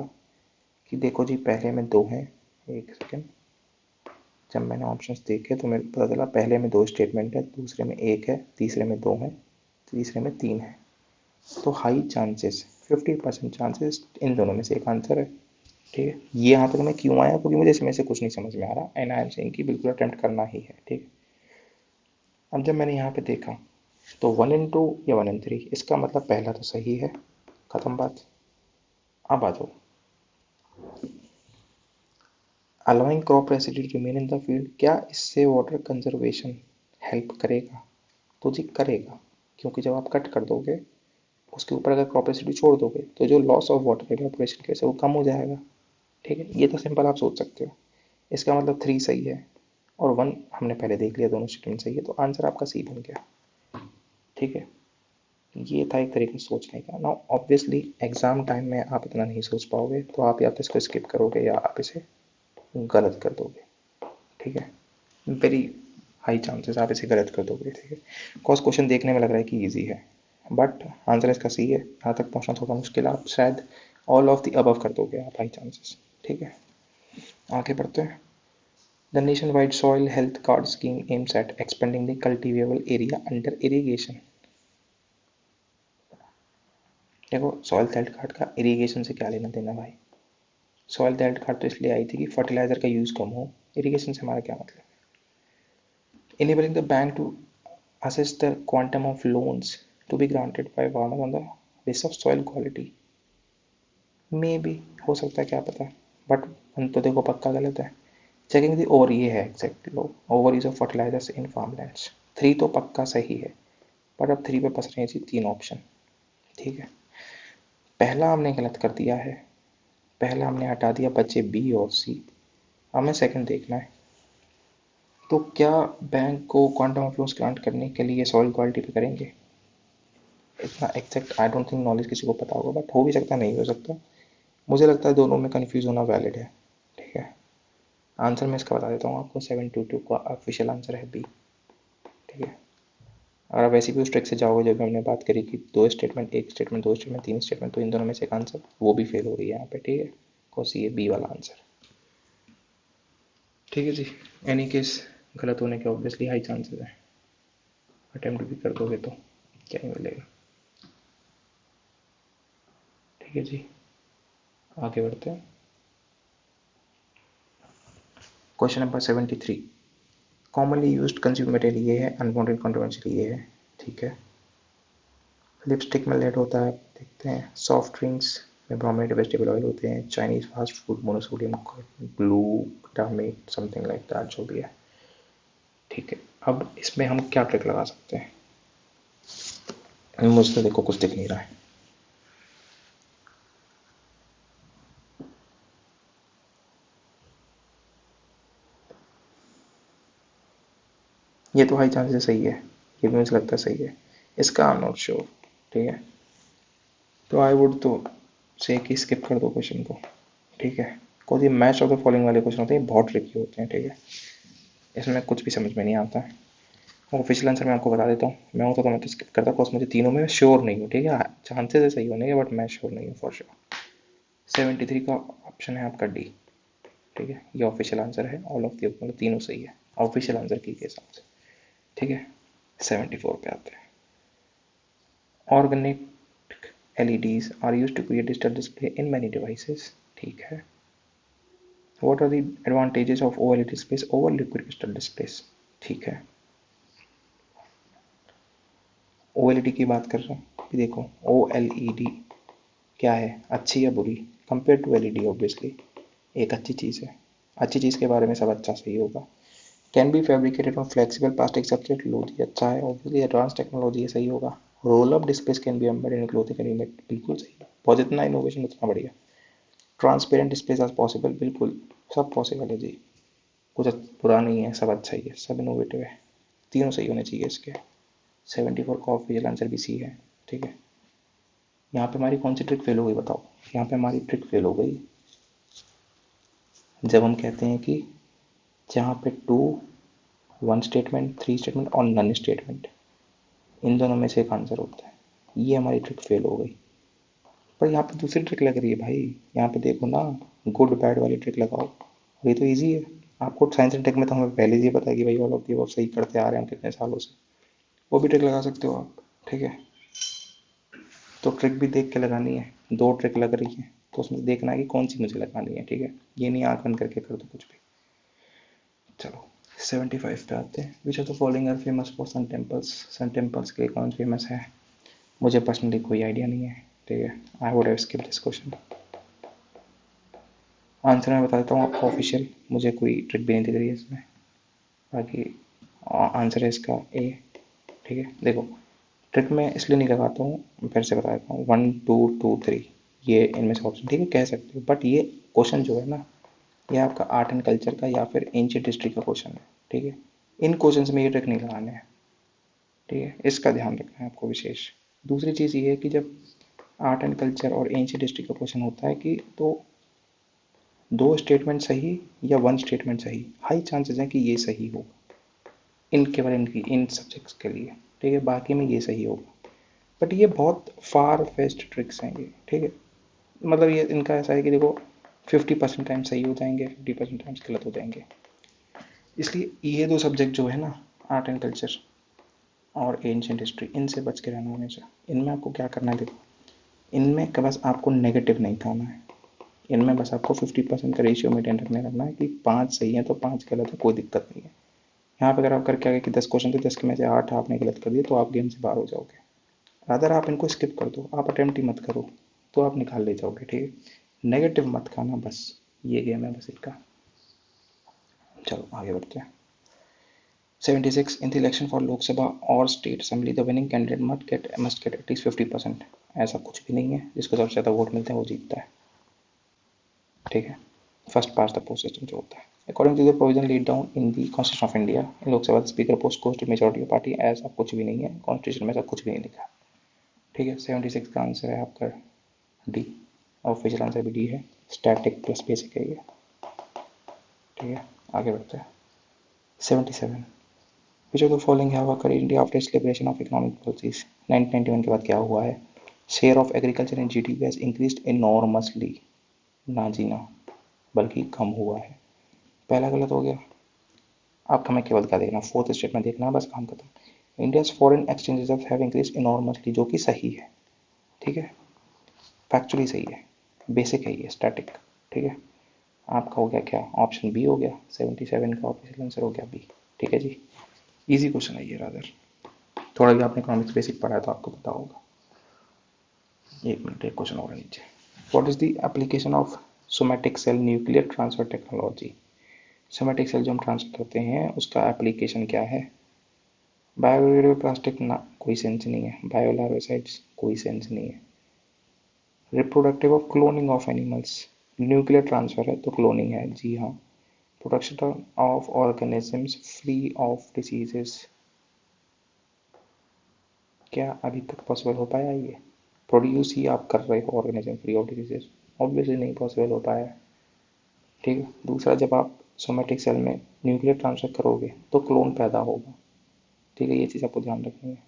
कि देखो जी पहले में दो हैं, एक सेकेंड, जब मैंने ऑप्शंस देखे तो मेरे को पता चला पहले में दो स्टेटमेंट है, दूसरे में एक है, तीसरे में दो है, तीसरे में तीन है। तो हाई चांसेस 50% चांसेस इन दोनों में से एक आंसर है, ठीक है। ये यहाँ तक मैं क्यों आया, क्योंकि मुझे इसमें से कुछ नहीं समझ में आ रहा, एंड आई एम सेइंग कि बिल्कुल अटेम्प्ट करना ही है, ठीक है। अब जब मैंने यहाँ पे देखा तो 1 in 2 या 1 in 3, इसका मतलब पहला तो सही है, खत्म बात। अब आ जाओ, allowing crop residue to remain in the field, क्या इससे वाटर कंजर्वेशन हेल्प करेगा? तो जी करेगा, क्योंकि जब आप कट कर दोगे उसके ऊपर अगर क्रॉप रेसिड्यू छोड़ दोगे तो जो लॉस ऑफ वाटर इवेपोरेशन की वजह से वो कम हो जाएगा, ठीक है। ये तो सिंपल आप सोच सकते हो। इसका मतलब 3 सही है और 1 हमने पहले देख लिया, दोनों स्टेटमेंट सही है, तो आंसर आपका सी बन गया, ठीक है। ये था एक तरीका सोचने का। नाउ ऑब्वियसली एग्जाम टाइम में आप इतना नहीं सोच पाओगे, तो आप या तो इसको स्किप करोगे या आप इसे गलत कर दोगे, ठीक है। वेरी हाई चांसेस आप इसे गलत कर दोगे, ठीक है। कॉज क्वेश्चन देखने में लग रहा है कि ईजी है, बट आंसर इसका सी है। यहाँ तक पहुँचना थोड़ा मुश्किल है, आप शायद ऑल ऑफ द अबव कर दोगे आप, हाई चांसेस, ठीक है। आगे बढ़ते हैं। The nation wide soil health card scheme aims at expanding the cultivable area under irrigation. देखो सॉइल हेल्थ कार्ड का इरीगेशन से क्या लेना देना भाई। सॉइल हेल्थ कार्ड तो इसलिए आई थी कि फर्टिलाइजर का यूज़ कम हो, इरीगेशन से हमारा क्या मतलब। Enabling the bank to assess the quantum of loans to be granted by farmers on the basis of soil quality. May be हो सकता है, क्या पता, बट मन तो देखो पक्का गलत है. चेकिंग दी ओवर, ये है exact low over use of fertilizers in farmlands. 3 तो पक्का सही है, बट अब 3 पे फंस रही थी 3 ऑप्शन. ठीक है, पहला हमने गलत कर दिया है, पहला हमने हटा दिया, बचे बी और सी. हमें सेकंड देखना है. तो क्या बैंक को क्वांटम ऑफ लोन्स ग्रांट करने के लिए सॉइल क्वालिटी पे करेंगे? इतना exact I don't think knowledge किसी को पता होगा, बट हो भी सकता, नहीं हो सकता. मुझे लगता है दोनों में कन्फ्यूज होना वैलिड है. ठीक है, आंसर मैं इसका बता देता हूँ आपको. 722 का ऑफिशियल आंसर है बी. ठीक है, अगर आप वैसे भी उस ट्रिक से जाओगे जब हमने बात करी कि 2 स्टेटमेंट, 1 स्टेटमेंट, 2 स्टेटमेंट, 3 स्टेटमेंट, तो इन दोनों में से एक आंसर वो भी फेल हो रही है यहाँ पे. ठीक है, कॉस ये बी वाला आंसर. ठीक है जी, एनी केस गलत होने के ऑब्वियसली हाई चांसेस है. अटेम्प्ट भी कर दोगे तो क्या ही मिलेगा. ठीक है जी, आगे बढ़ते हैं. Question number 73. Commonly used consume material ये है, अनवांटेड कंट्रोवर्शियल ये है. ठीक है, लिपस्टिक में लेड होता है, देखते हैं. सॉफ्ट ड्रिंक्स में ब्रोमेड वेजिटेबल ऑयल होते हैं. Chinese fast food monosodium blue glutamate something like that, जो भी है. ठीक है, अब इसमें हम क्या ट्रिक लगा सकते हैं? मुझे तो देखो कुछ दिख नहीं रहा है. ये तो हाई चांसेस सही है, ये भी मुझे लगता है सही है. इसका आई एम नॉट श्योर. ठीक है, तो आई वुड तो से कि स्किप कर दो क्वेश्चन को. ठीक है, कोई ये मैच ऑफ द फॉलोइंग वाले क्वेश्चन होते हैं, बहुत ट्रिकी होते हैं. ठीक है, इसमें कुछ भी समझ में नहीं आता है. ऑफिशियल आंसर मैं आपको बता देता हूँ. मैं होता तो मैं तो स्किप करता, बिकॉज मुझे तीनों में श्योर नहीं हूँ. ठीक है, चांसेस है सही होने के, बट मैं श्योर नहीं हूँ फॉर श्योर. 73 का ऑप्शन है आपका डी. ठीक है, ये ऑफिशियल आंसर है. ऑल ऑफ दी मतलब तीनों सही है ऑफिशियल आंसर की के हिसाब से. ठीक है, 74 पे आते हैं. Organic LEDs are used to create digital display in many devices. ठीक है. What are the advantages of OLED displays over liquid crystal displays? ठीक है, OLED की बात कर रहे हैं. देखो OLED क्या है, अच्छी या बुरी? कंपेयर टू LED ऑब्वियसली एक अच्छी चीज़ है. अच्छी चीज़ के बारे में सब अच्छा सही होगा. Can be fabricated on flexible plastic substrate, लो जी अच्छा है. ऑब्वियसली एडवांस टेक्नोलॉजी है, सही होगा. Roll up displays can be embedded in clothing and image, बिल्कुल सही है. बहुत जितना इनोवेशन उतना बढ़िया. ट्रांसपेरेंट डिस्प्लेस आर पॉसिबल, बिल्कुल सब पॉसिबल है जी. कुछ बुरा नहीं है, सब अच्छा ही है, सब इनोवेटिव है. तीनों सही होने चाहिए इसके. 74 का ऑफिशियल आंसर भी सी है. ठीक है, यहाँ पे हमारी कौन सी ट्रिक फेल हो गई बताओ? यहाँ पे हमारी ट्रिक फेल हो गई जब हम कहते हैं कि जहाँ पे 2, 1 स्टेटमेंट, 3 स्टेटमेंट और नन स्टेटमेंट, इन दोनों में से एक आंसर होता है. ये हमारी ट्रिक फेल हो गई. पर यहाँ पे दूसरी ट्रिक लग रही है भाई. यहाँ पे देखो ना, गुड बैड वाली ट्रिक लगाओ. ये तो ईजी है. आपको साइंस एंड टेक में तो हमें पहले ही पता है कि भाई ऑल ऑफ दी अबव सही करते आ रहे हैं हम कितने सालों से. वो भी ट्रिक लगा सकते हो आप. ठीक है, तो ट्रिक भी देख के लगानी है. 2 ट्रिक लग रही है तो उसमें देखना है कि कौन सी मुझे लगानी है. ठीक है, ये नहीं आंख बंद करके कर दो कुछ भी. चलो 75 पे आते हैं. Which of the following are famous for sun temples? Sun temples के लिए कौन फेमस है? मुझे पर्सनली कोई आइडिया नहीं है. ठीक है, I would have skip this question. Answer मैं बता देता हूँ आपको ऑफिशियल. मुझे कोई ट्रिक भी नहीं दिख रही है इसमें. बाकी आंसर है इसका ए. ठीक है, देखो ट्रिक में इसलिए नहीं लगाता हूँ, फिर से बता देता हूँ. 1 2 2 3 ये इनमें से ऑप्शन. ठीक है, कह सकते हो, बट ये क्वेश्चन जो है ना, ये आपका आर्ट एंड कल्चर का या फिर एंशिएंट हिस्ट्री का क्वेश्चन है. ठीक है, इन क्वेश्चंस में ये ट्रिक नहीं लगाने हैं. ठीक है, इसका ध्यान रखना है आपको विशेष. दूसरी चीज़ ये है कि जब आर्ट एंड कल्चर और एंशिएंट हिस्ट्री का क्वेश्चन होता है कि तो 2 स्टेटमेंट सही या 1 स्टेटमेंट सही, हाई चांसेस हैं कि ये सही होगा इन केवल इन सब्जेक्ट्स के लिए. ठीक है, बाकी में ये सही होगा. बट ये बहुत फार फेस्ट ट्रिक्स हैं ये. ठीक है, मतलब ये इनका ऐसा है कि देखो 50% टाइम सही हो जाएंगे, 50% टाइम्स गलत हो जाएंगे. इसलिए ये 2 सब्जेक्ट जो है ना, आर्ट एंड कल्चर और एंशिएंट हिस्ट्री, इनसे बच के रहना हमेशा. इनमें आपको क्या करना है, देखो इनमें बस आपको नेगेटिव नहीं खाना है. इनमें बस आपको 50% का रेशियो मेंटेन रखना है कि 5 सही है तो 5 गलत है, कोई दिक्कत नहीं है. यहाँ पे अगर आप करके आगे कि 10 क्वेश्चन थे, 10 के में से 8 आपने गलत कर दिए तो आप गेम से बाहर हो जाओगे। अगर आप इनको स्किप कर दो, आप अटेम्प्ट ही मत करो, तो आप निकाल ले जाओगे, ठीक है। नेगेटिव मत खाना, बस ये गेम है बस इनका। चलो आगे बढ़ते हैं। 76 in the election for Lok Sabha or State Assembly, the winning candidate must get at least 50%। ऐसा कुछ भी नहीं है, जिसको सबसे ज़्यादा वोट मिलते हैं वो जीतता है, ठीक है। First past the post system जो होता है, according to the provision laid down in the constitution of India, in Lok Sabha speaker post goes to majority of party. ऐसा कुछ भी नहीं है, कॉन्स्टिट्यूशन में ऐसा कुछ भी नहीं लिखा, ठीक है। 76 का आंसर है आपका डी, ऑफिशियल आंसर भी डी है, स्टैटिक प्लस बेसिक है ये, ठीक है। आगे बढ़ते हैं। 77 विच of the following have occurred in India after liberation of economic policies. 1991 के बाद क्या हुआ है? Share of agriculture in GDP has increased enormously, ना जी ना, बल्कि कम हुआ है। पहला गलत हो गया। आपका मैं केवल क्या देखना, फोर्थ स्टेटमेंट देखना, बस काम खत्म। India's foreign exchange reserve have increase enormously, जो कि सही है, ठीक है, फैक्चुअली सही है, बेसिक है ये, स्टैटिक, ठीक है। आपका हो गया क्या, ऑप्शन बी हो गया। 77 का ऑफिशियल आंसर हो गया बी, ठीक है जी। इजी क्वेश्चन है ये रादर, थोड़ा भी आपने इकोनॉमिक्स बेसिक पढ़ा है तो आपको पता होगा। एक मिनट, एक क्वेश्चन और नीचे। What is the application of somatic cell nuclear transfer technology. Somatic cell जो हम ट्रांसफर करते हैं उसका एप्लीकेशन क्या है? बायोडिग्रेडेबल प्लास्टिक ना, कोई सेंस नहीं है। बायोलार्वासाइड्स, कोई सेंस नहीं है। Reproductive of cloning of animals, nuclear transfer है तो क्लोनिंग है, जी हाँ। Production of organisms free of diseases, क्या अभी तक पॉसिबल हो पाया ये? प्रोड्यूस ही आप कर रहे हो organism free of diseases, obviously नहीं पॉसिबल हो पाया है, ठीक है। दूसरा, जब आप सोमेटिक सेल में न्यूक्लियर ट्रांसफर करोगे तो क्लोन पैदा होगा, ठीक है, ये चीज़ आपको ध्यान रखनी है।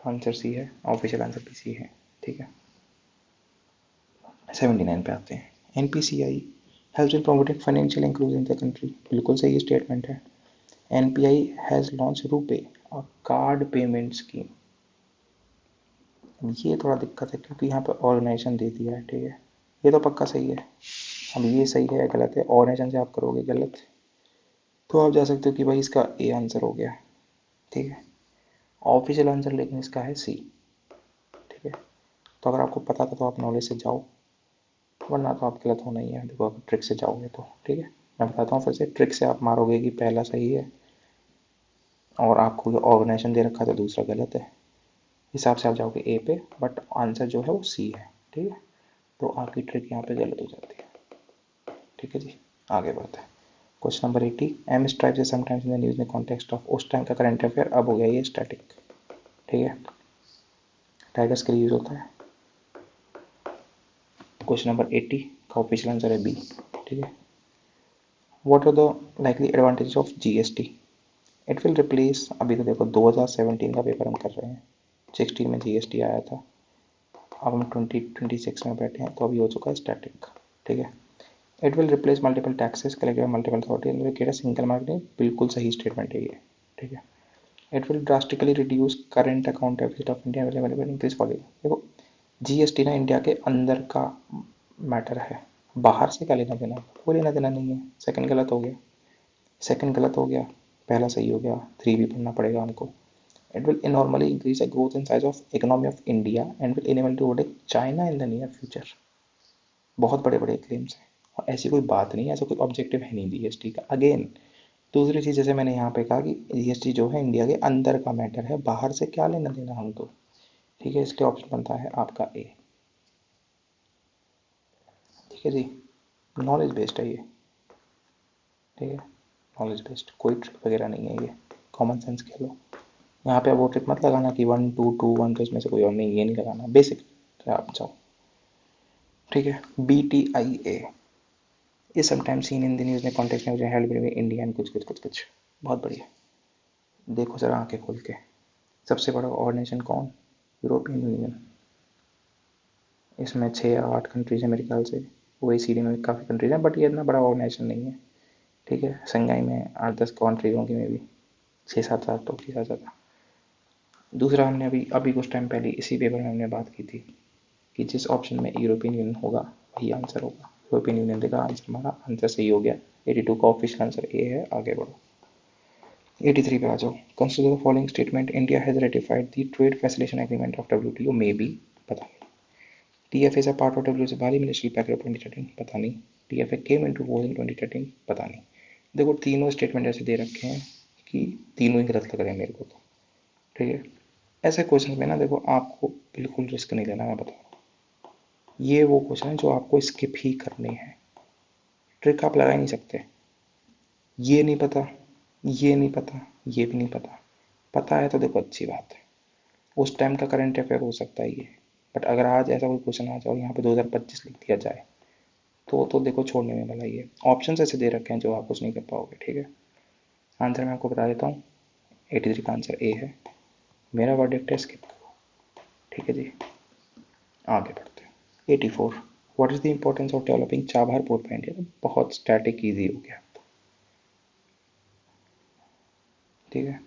आंसर सी है, ऑफिशियल आंसर भी सी है, ठीक है। 79 पे आते हैं। NPCI has been promoting financial inclusion in the country, बिल्कुल सही स्टेटमेंट है। एनपीआई हैज़ लॉन्च रुपे और कार्ड पेमेंट स्कीम, ये थोड़ा दिक्कत है क्योंकि यहाँ पे ऑर्गेनाइजेशन दे दिया है, ठीक है। ये तो पक्का सही है। अब ये सही है या गलत है, ऑर्गेनाइजेशन से आप करोगे गलत तो आप जा सकते हो कि भाई इसका ए आंसर हो गया, ठीक है। ऑफिशियल आंसर लेकिन इसका है सी, ठीक है। तो अगर आपको पता था तो आप नॉलेज से जाओ, वरना तो आप गलत होना ही है, देखो अगर ट्रिक से जाओगे तो, ठीक है। मैं बताता हूँ फिर से, ट्रिक से आप मारोगे कि पहला सही है और आपको जो ऑर्गेनाइजेशन दे रखा था दूसरा गलत है, हिसाब से आप जाओगे ए पे, बट आंसर जो है वो सी है, ठीक है। तो आपकी ट्रिक यहाँ पे गलत हो जाती है, ठीक है जी। आगे बढ़ते हैं। Question number 80, M stripes is sometimes in the news in context of, उस टाइम का करंट अफेयर, अब हो गया ये स्टैटिक, ठीक है। टाइगर्स के लिए यूज होता है। क्वेश्चन नंबर 80 का ऑफिशियल आंसर है बी, ठीक है। What are the likely advantages of GST. It will replace, अभी तो देखो 2017 का पेपर हम कर रहे हैं, 16 में जीएसटी आया था, अब हम 2026 में बैठे हैं तो अभी हो चुका है स्टैटिक, ठीक है। It will replace multiple taxes collected by multiple authority and create a single market, बिल्कुल सही स्टेटमेंट है ये, ठीक है। It will drastically reduce current account deficit of India available increase following. देखो जीएसटी ना इंडिया के अंदर का मैटर है, बाहर से क्या लेना देना, कोई लेना देना नहीं है। सेकंड गलत हो गया, सेकंड गलत हो गया, पहला सही हो गया, 3 भी पढ़ना पड़ेगा हमको। It will enormously increase the growth in size of economy of India and will enable to overtake China in the near future. बहुत बड़े बड़े क्लेम्स हैं और ऐसी कोई बात नहीं है, ऐसा कोई ऑब्जेक्टिव है नहीं जीएसटी का। अगेन दूसरी चीज़, जैसे मैंने यहाँ पे कहा कि जीएसटी जो है इंडिया के अंदर का मैटर है, बाहर से क्या लेना देना हमको, ठीक है। इसलिए ऑप्शन बनता है आपका ए, ठीक है जी। नॉलेज बेस्ड है ये, ठीक है, नॉलेज बेस्ड, कोई ट्रिक वगैरह नहीं है ये, कॉमन सेंस खेलो। यहाँ पे अब वो ट्रिक मत लगाना कि 1 2 2 1 तो इसमें से कोई और नहीं, ये नहीं लगाना, बेसिक आप जाओ, ठीक है। BTIA is sometimes seen in the news in context में हेल्ड बिटवीन इंडिया एंड कुछ कुछ कुछ कुछ, बहुत बढ़िया। देखो जरा आंखें खोल के, सबसे बड़ा ऑर्गेनाइजेशन कौन? European union. इसमें 6 या 8 कंट्रीज हैं मेरे ख्याल से, OECD में काफ़ी कंट्रीज हैं, बट ये इतना बड़ा ऑर्गेनाइजेशन नहीं है, ठीक है। संघाई में 8-10 कंट्रीज होंगी में भी, 6-7 8 तो होगी ज़्यादा। दूसरा, हमने अभी अभी कुछ टाइम पहले इसी पेपर में हमने बात की थी कि जिस ऑप्शन में यूरोपियन यूनियन होगा वही आंसर होगा। यूरोपियन यूनियन देखा आंसर, हमारा आंसर सही हो गया। 82 का ऑफिशियल आंसर ए है। आगे बढ़ो। 83 पे आ जाओ। Consider the following statement, India has ratified the trade facilitation agreement of WTO, maybe, पता नहीं। TFA is a part of WTO, Bali military pact of 2013, पता नहीं। TFA came into force in 2013, पता नहीं। देखो तीनों स्टेटमेंट ऐसे दे रखे हैं कि तीनों ही गलत लग रहे हैं मेरे को तो, ठीक है। ऐसे क्वेश्चन में ना देखो आपको बिल्कुल रिस्क नहीं लेना, मैं बता रहा हूँ। ये वो क्वेश्चन है जो आपको स्किप ही करने हैं, ट्रिक आप लगा ही नहीं सकते। ये नहीं पता, ये नहीं पता, ये भी नहीं पता, पता है तो देखो अच्छी बात है, उस टाइम का करंट अफेयर हो सकता है ये। बट अगर आज ऐसा कोई क्वेश्चन आ जाओ यहाँ पे 2025 लिख दिया जाए तो देखो छोड़ने में भला। ये ऑप्शन ऐसे दे रखे हैं जो आप कुछ नहीं कर पाओगे, ठीक है। आंसर मैं आपको बता देता हूँ, 83 का आंसर ए है। मेरा वर्डिक्ट है स्किप करो, ठीक है जी। आगे बढ़ते हैं। 84, what is the importance of developing Chabahar port by India. बहुत स्टैटिक ईजी हो गया, ठीक है।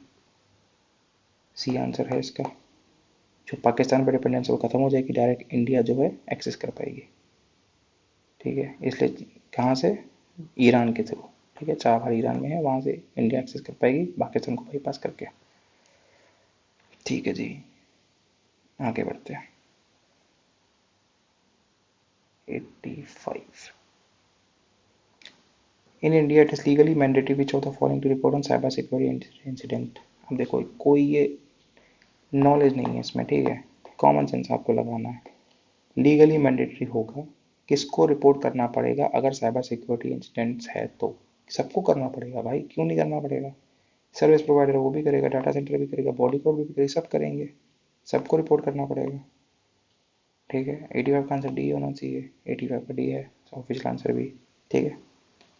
सी आंसर है इसका। जो पाकिस्तान पर डिपेंडेंस वो खत्म हो जाएगी, डायरेक्ट इंडिया जो है एक्सेस कर पाएगी, ठीक है। इसलिए कहाँ से, ईरान के थ्रू, ठीक है। चाबहार ईरान में है, वहाँ से इंडिया एक्सेस कर पाएगी पाकिस्तान को बाईपास करके, ठीक है जी। आगे बढ़ते हैं। 85, in India it is legally mandatory which of the following to report on cyber security incident. अब देखो कोई ये नॉलेज नहीं है इसमें, ठीक है। कॉमन सेंस आपको लगाना है। लीगली मैंडेटरी होगा, किसको रिपोर्ट करना पड़ेगा अगर साइबर सिक्योरिटी इंसिडेंट्स है तो। सबको करना पड़ेगा भाई, क्यों नहीं करना पड़ेगा। सर्विस प्रोवाइडर वो भी करेगा, डाटा सेंटर भी करेगा, बॉडी कोड भी करेगा, सब करेंगे, सबको रिपोर्ट करना पड़ेगा, ठीक है। 85 का आंसर डी होना चाहिए, 85 का डी है ऑफिशियल आंसर भी, ठीक है।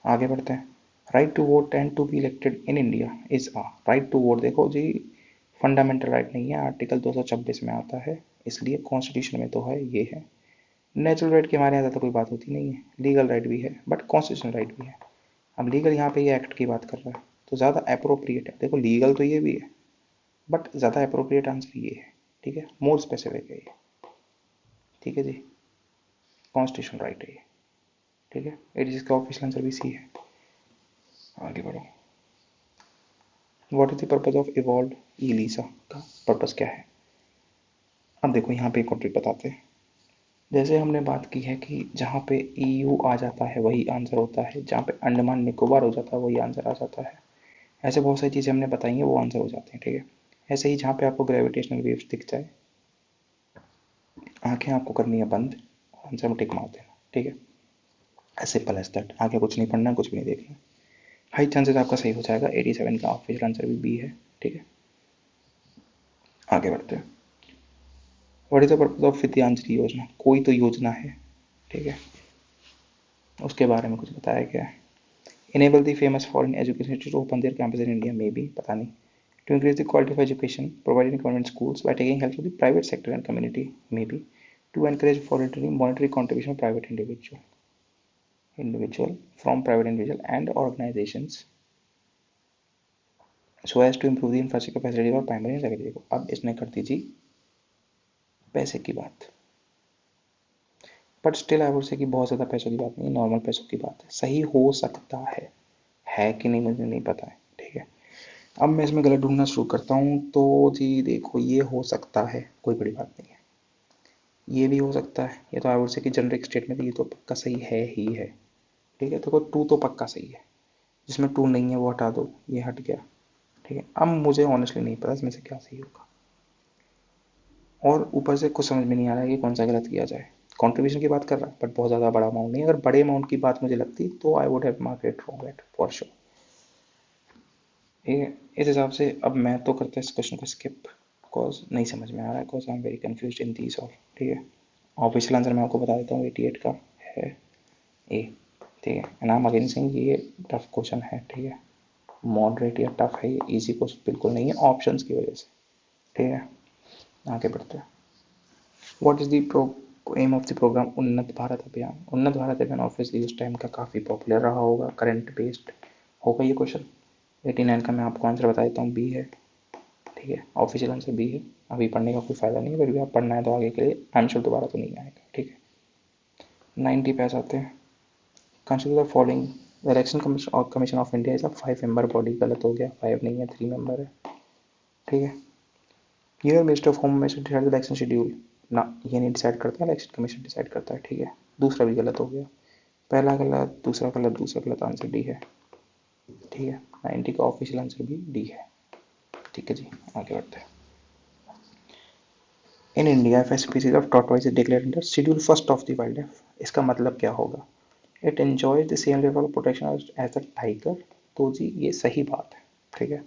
आगे बढ़ते हैं। Right to vote and to be elected in India is a, right to vote देखो जी फंडामेंटल राइट नहीं है, आर्टिकल 226 में आता है, इसलिए कॉन्स्टिट्यूशन में तो है, ये है। नेचुरल राइट की हमारे यहाँ ज़्यादा कोई बात होती नहीं है, लीगल राइट भी है बट कॉन्स्टिट्यूशनल राइट भी है। अब लीगल यहाँ पे ये एक्ट की बात कर रहा है तो ज़्यादा अप्रोप्रिएट है। देखो लीगल तो ये भी है बट ज़्यादा अप्रोप्रिएट आंसर ये है, ठीक है। मोर स्पेसिफिक है ये, ठीक है जी। कॉन्स्टिट्यूशनल राइट है ये, ठीक है। एट इसका ऑफिशियल आंसर भी सी है। आगे बढ़ो। What is the purpose of evolve e LISA, का पर्पज क्या है। अब देखो यहाँ पे एक और ट्रिक बताते हैं। जैसे हमने बात की है कि जहाँ पे ईयू आ जाता है वही आंसर होता है, जहाँ पे अंडमान निकोबार हो जाता है वही आंसर आ जाता है। ऐसे बहुत सारी चीज़ें हमने बताई हैं, वो आंसर हो जाते हैं, ठीक है। ऐसे ही जहाँ पे आपको ग्रेविटेशनल वेव्स दिख जाए, आंखें आपको करनी है बंद, आंसर में टिक मार देना, ठीक है। एज सिंपल एज दैट, आगे कुछ नहीं पढ़ना, कुछ भी नहीं देखना। हाई चांसेस आपका सही हो जाएगा, 87 का ऑफिशियल आंसर भी बी है, ठीक है। आगे बढ़ते हैं। What is the purpose of Vidyanjali योजना, कोई तो योजना है, ठीक है, उसके बारे में कुछ बताया गया है। Enable the famous foreign education institute open there campus in India, may be, पता नहीं। To increase the quality of education provided in government schools by taking help from the private sector and community, maybe. To encourage voluntary monetary contribution of private individual from private individual and organizations so as to improve the infrastructure facility for primary and secondary को। अब इसने कर दी जी पैसे की बात, but still I would say कि बहुत ज़्यादा पैसों की बात नहीं, नॉर्मल पैसों की बात है, सही हो सकता है कि नहीं मुझे नहीं पता है, ठीक है। अब मैं इसमें गलत ढूंढना शुरू करता हूँ तो जी देखो ये हो सकता है, कोई बड़ी बात नहीं है। ये भी हो सकता है, ये तो आई वुड से कि जनरिक स्टेटमेंट, ये तो पक्का सही है ही है, ठीक है। देखो टू तो पक्का सही है, जिसमें टू नहीं है वो हटा दो, ये हट गया, ठीक है। अब मुझे ऑनेस्टली नहीं पता इसमें से क्या सही होगा, और ऊपर से कुछ समझ में नहीं आ रहा है कि कौन सा गलत किया जाए। कंट्रीब्यूशन की बात कर रहा है बट बहुत ज़्यादा बड़ा अमाउंट नहीं, अगर बड़े अमाउंट की बात मुझे लगती तो I would have mark it wrong at for sure, ठीक है। इस हिसाब से अब मैं तो करता इस क्वेश्चन को स्किप, बिकॉज नहीं समझ में आ रहा है, because I am very confuse in these all, ठीक है। ऑफिशियल आंसर मैं आपको बता देता हूँ, 88 का है ए, ठीक है। And I am again saying ये टफ क्वेश्चन है, ठीक है। मॉडरेट या टफ है, ये इजी क्वेश्चन बिल्कुल नहीं है ऑप्शंस की वजह से, ठीक है। आगे बढ़ते हैं। What is the aim of the program Unnat Bharat अभियान। उन्नत भारत अभियान ऑब्वियसली उस टाइम का काफ़ी पॉपुलर रहा होगा, करंट बेस्ड होगा ये क्वेश्चन। 89 का मैं आपको आंसर बता देता हूँ, बी है, ठीक है। ऑफिशियल आंसर बी है। अभी पढ़ने का कोई फ़ायदा नहीं है, फिर भी आप पढ़ना है तो आगे के लिए, आंसर दोबारा तो नहीं आएगा, ठीक है। 90 पे आते हैं। Consider the following the election commission of India is a 5 member body, गलत हो गया, 5 नहीं है 3 मेंबर है, ठीक है। Union minister of home minister decide the election schedule, ना ये नहीं डिसाइड करता है, इलेक्शन कमीशन डिसाइड करता है, ठीक है। दूसरा भी गलत हो गया, पहला गलत, दूसरा गलत, आंसर डी है, ठीक है। 90 का ऑफिशियल आंसर भी डी है, ठीक है जी। आगे बढ़ते हैं। In India if species of tortoise is declared under schedule first of the wildlife, इसका मतलब क्या होगा? It enjoys the same level of protection as a tiger, तो जी ये सही बात है, ठीक है।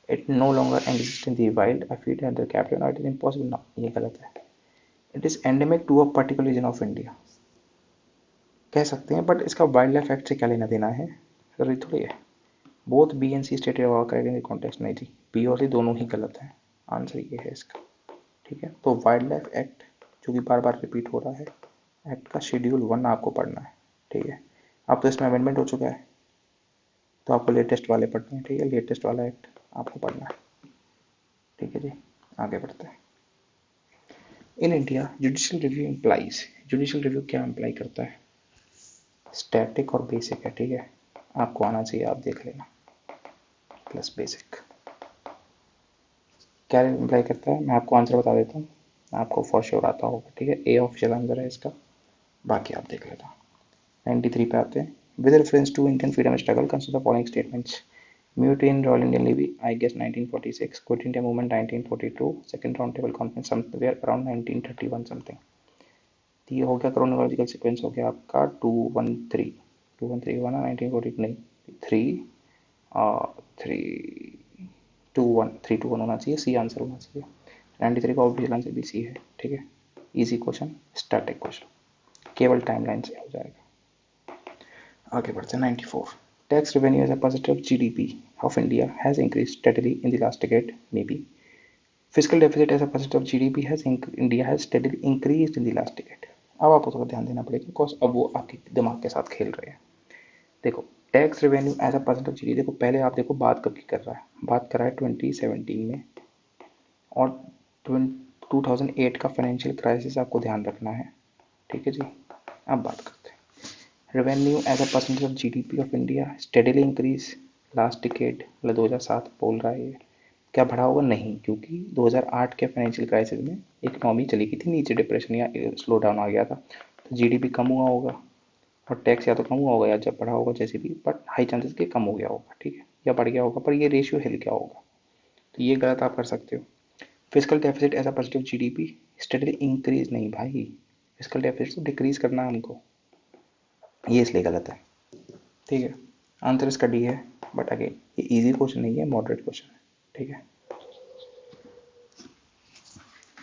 It no longer exist in the wild, I feed at the captain, it is impossible, ना ये गलत है। It is endemic to a particular region of India, कह सकते हैं, बट इसका वाइल्ड लाइफ एक्ट से क्या लेना देना है, जरूरी थोड़ी है। Both B and C stated correct in the context, नहीं जी, बी और सी दोनों ही गलत हैं, आंसर ये है इसका, ठीक है। तो वाइल्ड लाइफ एक्ट जो कि बार बार रिपीट हो रहा है, एक्ट का शेड्यूल 1 आपको पढ़ना है, ठीक है। अब तो इसमें अमेंडमेंट हो चुका है, तो आपको लेटेस्ट वाले पढ़ने हैं, ठीक है, लेटेस्ट वाला एक्ट आपको पढ़ना है, ठीक है जी। आगे बढ़ते हैं। In India judicial review implies, judicial review क्या इम्प्लाई करता है? स्टैटिक और बेसिक है, ठीक है, आपको आना चाहिए, आप देख लेना, प्लस बेसिक क्या इम्प्लाई करता है, मैं आपको आंसर बता देता हूँ, आपको फॉर श्योर आता होगा, ठीक है। ए ऑफिशियल आंसर है इसका, बाकी आप देख लेना। 93 पे आते हैं। With reference to Indian freedom struggle consider the following statements, mute in royal Indian navy I guess 1946, quit India movement 1942, second round table conference somewhere around 1931 something. तो ये हो गया क्रोनोलॉजिकल सीक्वेंस हो गया आपका 213 हुआ ना, 1940 नहीं, 3 2 1 होना चाहिए, सी आंसर होना चाहिए। 93 का ऑब्वियस आंसर भी सी है, ठीक है। इजी क्वेश्चन, स्टैटिक क्वेश्चन, केवल टाइमलाइन से हो जाएगा। आगे बढ़ते हैं। 94 tax revenue as a percentage of GDP of India has increase steadily in the last decade, maybe fiscal deficit as a percentage of GDP has India has steadily increase in the last decade. अब आपको थोड़ा ध्यान देना पड़ेगा, बिकॉज अब वो आपके दिमाग के साथ खेल रहे हैं। देखो, tax revenue as a percent of GDP, देखो पहले आप देखो बात कब की कर रहा है, बात कर रहा है 2017 में, और 2008 का फाइनेंशियल क्राइसिस आपको ध्यान रखना है, ठीक है जी। अब बात करते हैं। Revenue as a percentage of GDP of India steadily increase last decade, मतलब 2007 बोल रहा है ये, क्या बढ़ा होगा? नहीं, क्योंकि 2008 के फाइनेंशियल क्राइसिस में इकोनॉमी चली गई थी नीचे, डिप्रेशन या स्लो डाउन आ गया था, तो जीडीपी कम हुआ होगा, और टैक्स या तो कम हुआ होगा या जब बढ़ा होगा, जैसे भी, बट हाई चांसेस कि कम हो गया होगा, ठीक है, या बढ़ गया होगा, पर ये रेशियो हिल गया होगा, तो ये गलत आप कर सकते हो। Fiscal deficit as a percentage of GDP steadily increase, नहीं भाई, फिजिकल डेफिसिट तो डिक्रीज करना है हमको, ये इसलिए गलत है, ठीक है। आंसर इसका डी है, बट अगेन ये इजी क्वेश्चन नहीं है, मॉडरेट क्वेश्चन है, ठीक है।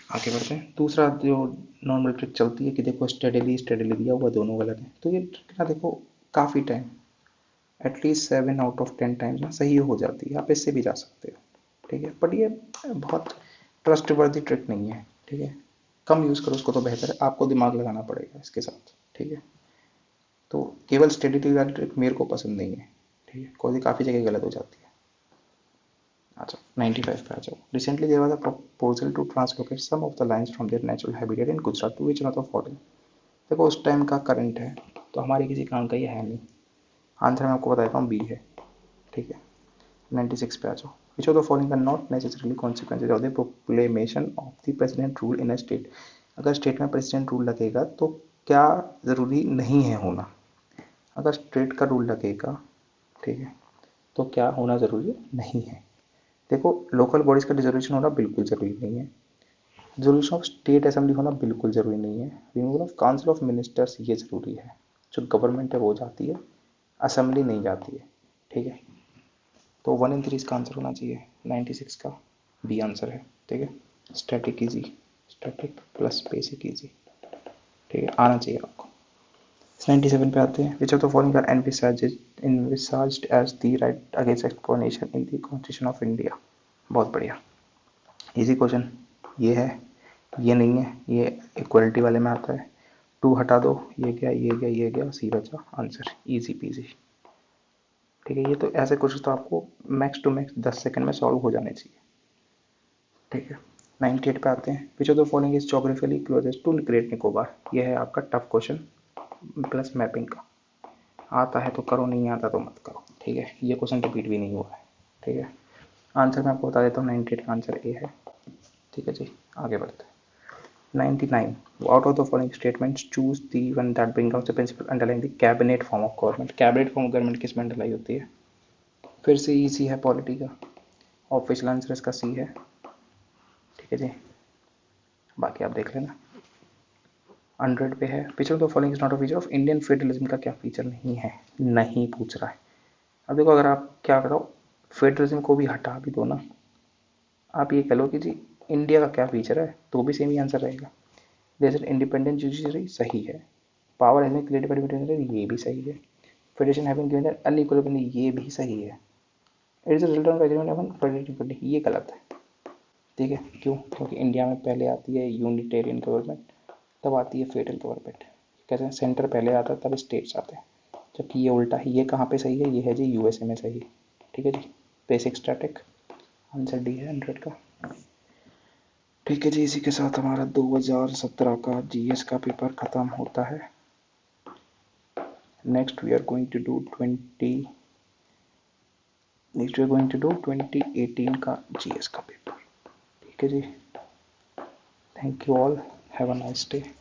आगे बढ़ते हैं। दूसरा जो नॉर्मल ट्रिक चलती है कि देखो स्टेडली स्टेडली दिया हुआ, दोनों गलत है, तो ये ट्रिक ना देखो काफ़ी time, at least 7 out of 10 times ना सही हो जाती है, आप इससे भी जा सकते हो, ठीक है, बट ये बहुत ट्रस्ट वर्दी ट्रिक नहीं है, ठीक है। कम यूज़ करो उसको तो बेहतर है, आपको दिमाग लगाना पड़ेगा इसके साथ, ठीक है। तो केवल स्टेडिटी वाली ट्रिक मेरे को पसंद नहीं है, ठीक है, कोई काफ़ी जगह गलत हो जाती है। अच्छा, 95 पे आ जाओ। Recently there was a proposal to translocate some of the lions from their natural habitat in Gujarat to which not following, देखो उस टाइम का करंट है, तो हमारे किसी काम का ये है नहीं, आंसर मैं आपको बताता हूँ, बी है, ठीक है। 96 पे आ जाओ। Which of the following are not necessarily consequences of the proclamation of the president rule in a state, अगर स्टेट में प्रेसिडेंट रूल लगेगा तो क्या ज़रूरी नहीं है होना, अगर स्टेट का रूल लगेगा, ठीक है, तो क्या होना ज़रूरी नहीं है। देखो, लोकल बॉडीज़ का डिजोल्यूशन होना बिल्कुल ज़रूरी नहीं है, डिसोल्यूशन ऑफ स्टेट असेंबली होना बिल्कुल ज़रूरी नहीं है, removal of council of ministers ये ज़रूरी है, जो गवर्नमेंट है वो जाती है, असेंबली नहीं जाती है, ठीक है। तो 1 in 3 इसका आंसर होना चाहिए, 96 का बी आंसर है, ठीक है। Static easy, static plus basic easy, ठीक है, आना चाहिए आपको। 97 पे आते हैं। Which of the following are envisaged as the right against explanation in the constitution of India, बहुत बढ़िया, इजी क्वेश्चन ये है, ये नहीं है, ये इक्वलिटी वाले में आता है, 2 हटा दो, ये गया ये गया ये गया, सी बचा आंसर, इजी पीजी, ठीक है। ये तो ऐसे क्वेश्चन तो आपको मैक्स टू मैक्स 10 सेकंड में सॉल्व हो जाने चाहिए, ठीक है। 98 पे आते हैं। Which of the following is geographically closest to great Nicobar, ये है आपका टफ क्वेश्चन प्लस मैपिंग का, आता है तो करो, नहीं आता तो मत करो, ठीक है। ये क्वेश्चन रिपीट भी नहीं हुआ है, ठीक है। आंसर मैं आपको बता देता हूँ, 98 का आंसर ए है, ठीक है जी। आगे बढ़ते हैं। 99. Out of the following statements, choose the one that brings out the principle underlying the cabinet form of government. Cabinet form of government किस में अंडरलाई होती है? फिर से इजी है पॉलिटी का, ऑफिशियल आंसर इसका सी है, ठीक है जी। बाकी आप देख लेना। 100 पे है, विच of the following is not a feature of Indian federalism, का क्या फीचर नहीं है? नहीं पूछ रहा है। अब देखो, अगर आप क्या करो, फेडरलिज्म को भी हटा भी दो ना, आप ये कह लो कि जी इंडिया का क्या फीचर है, तो भी सेम ही आंसर रहेगा। जैसे इंडिपेंडेंट जुडिशरी सही है, power having created by different, ये भी सही है। फेडरेशन हैविंग गिवन अनइक्वल, ये भी सही है। It is return of agreement on federative, ये गलत है, ठीक है। क्यों? क्योंकि इंडिया में पहले आती है यूनिटेरियन गवर्नमेंट, तब आती है फेडरल गवर्नमेंट। कहते हैं सेंटर पहले आता है, तब स्टेट्स आते हैं, जबकि ये उल्टा है। ये कहाँ पे सही है? ये है जी यूएसए में सही, ठीक है जी। बेसिक स्टैटिक, आंसर डी है 100 का, ठीक है जी। इसी के साथ हमारा 2017 का जीएस का पेपर खत्म होता है। Next we are going to do 2018 का जीएस का पेपर, ठीक है जी। Thank you all, have a nice day.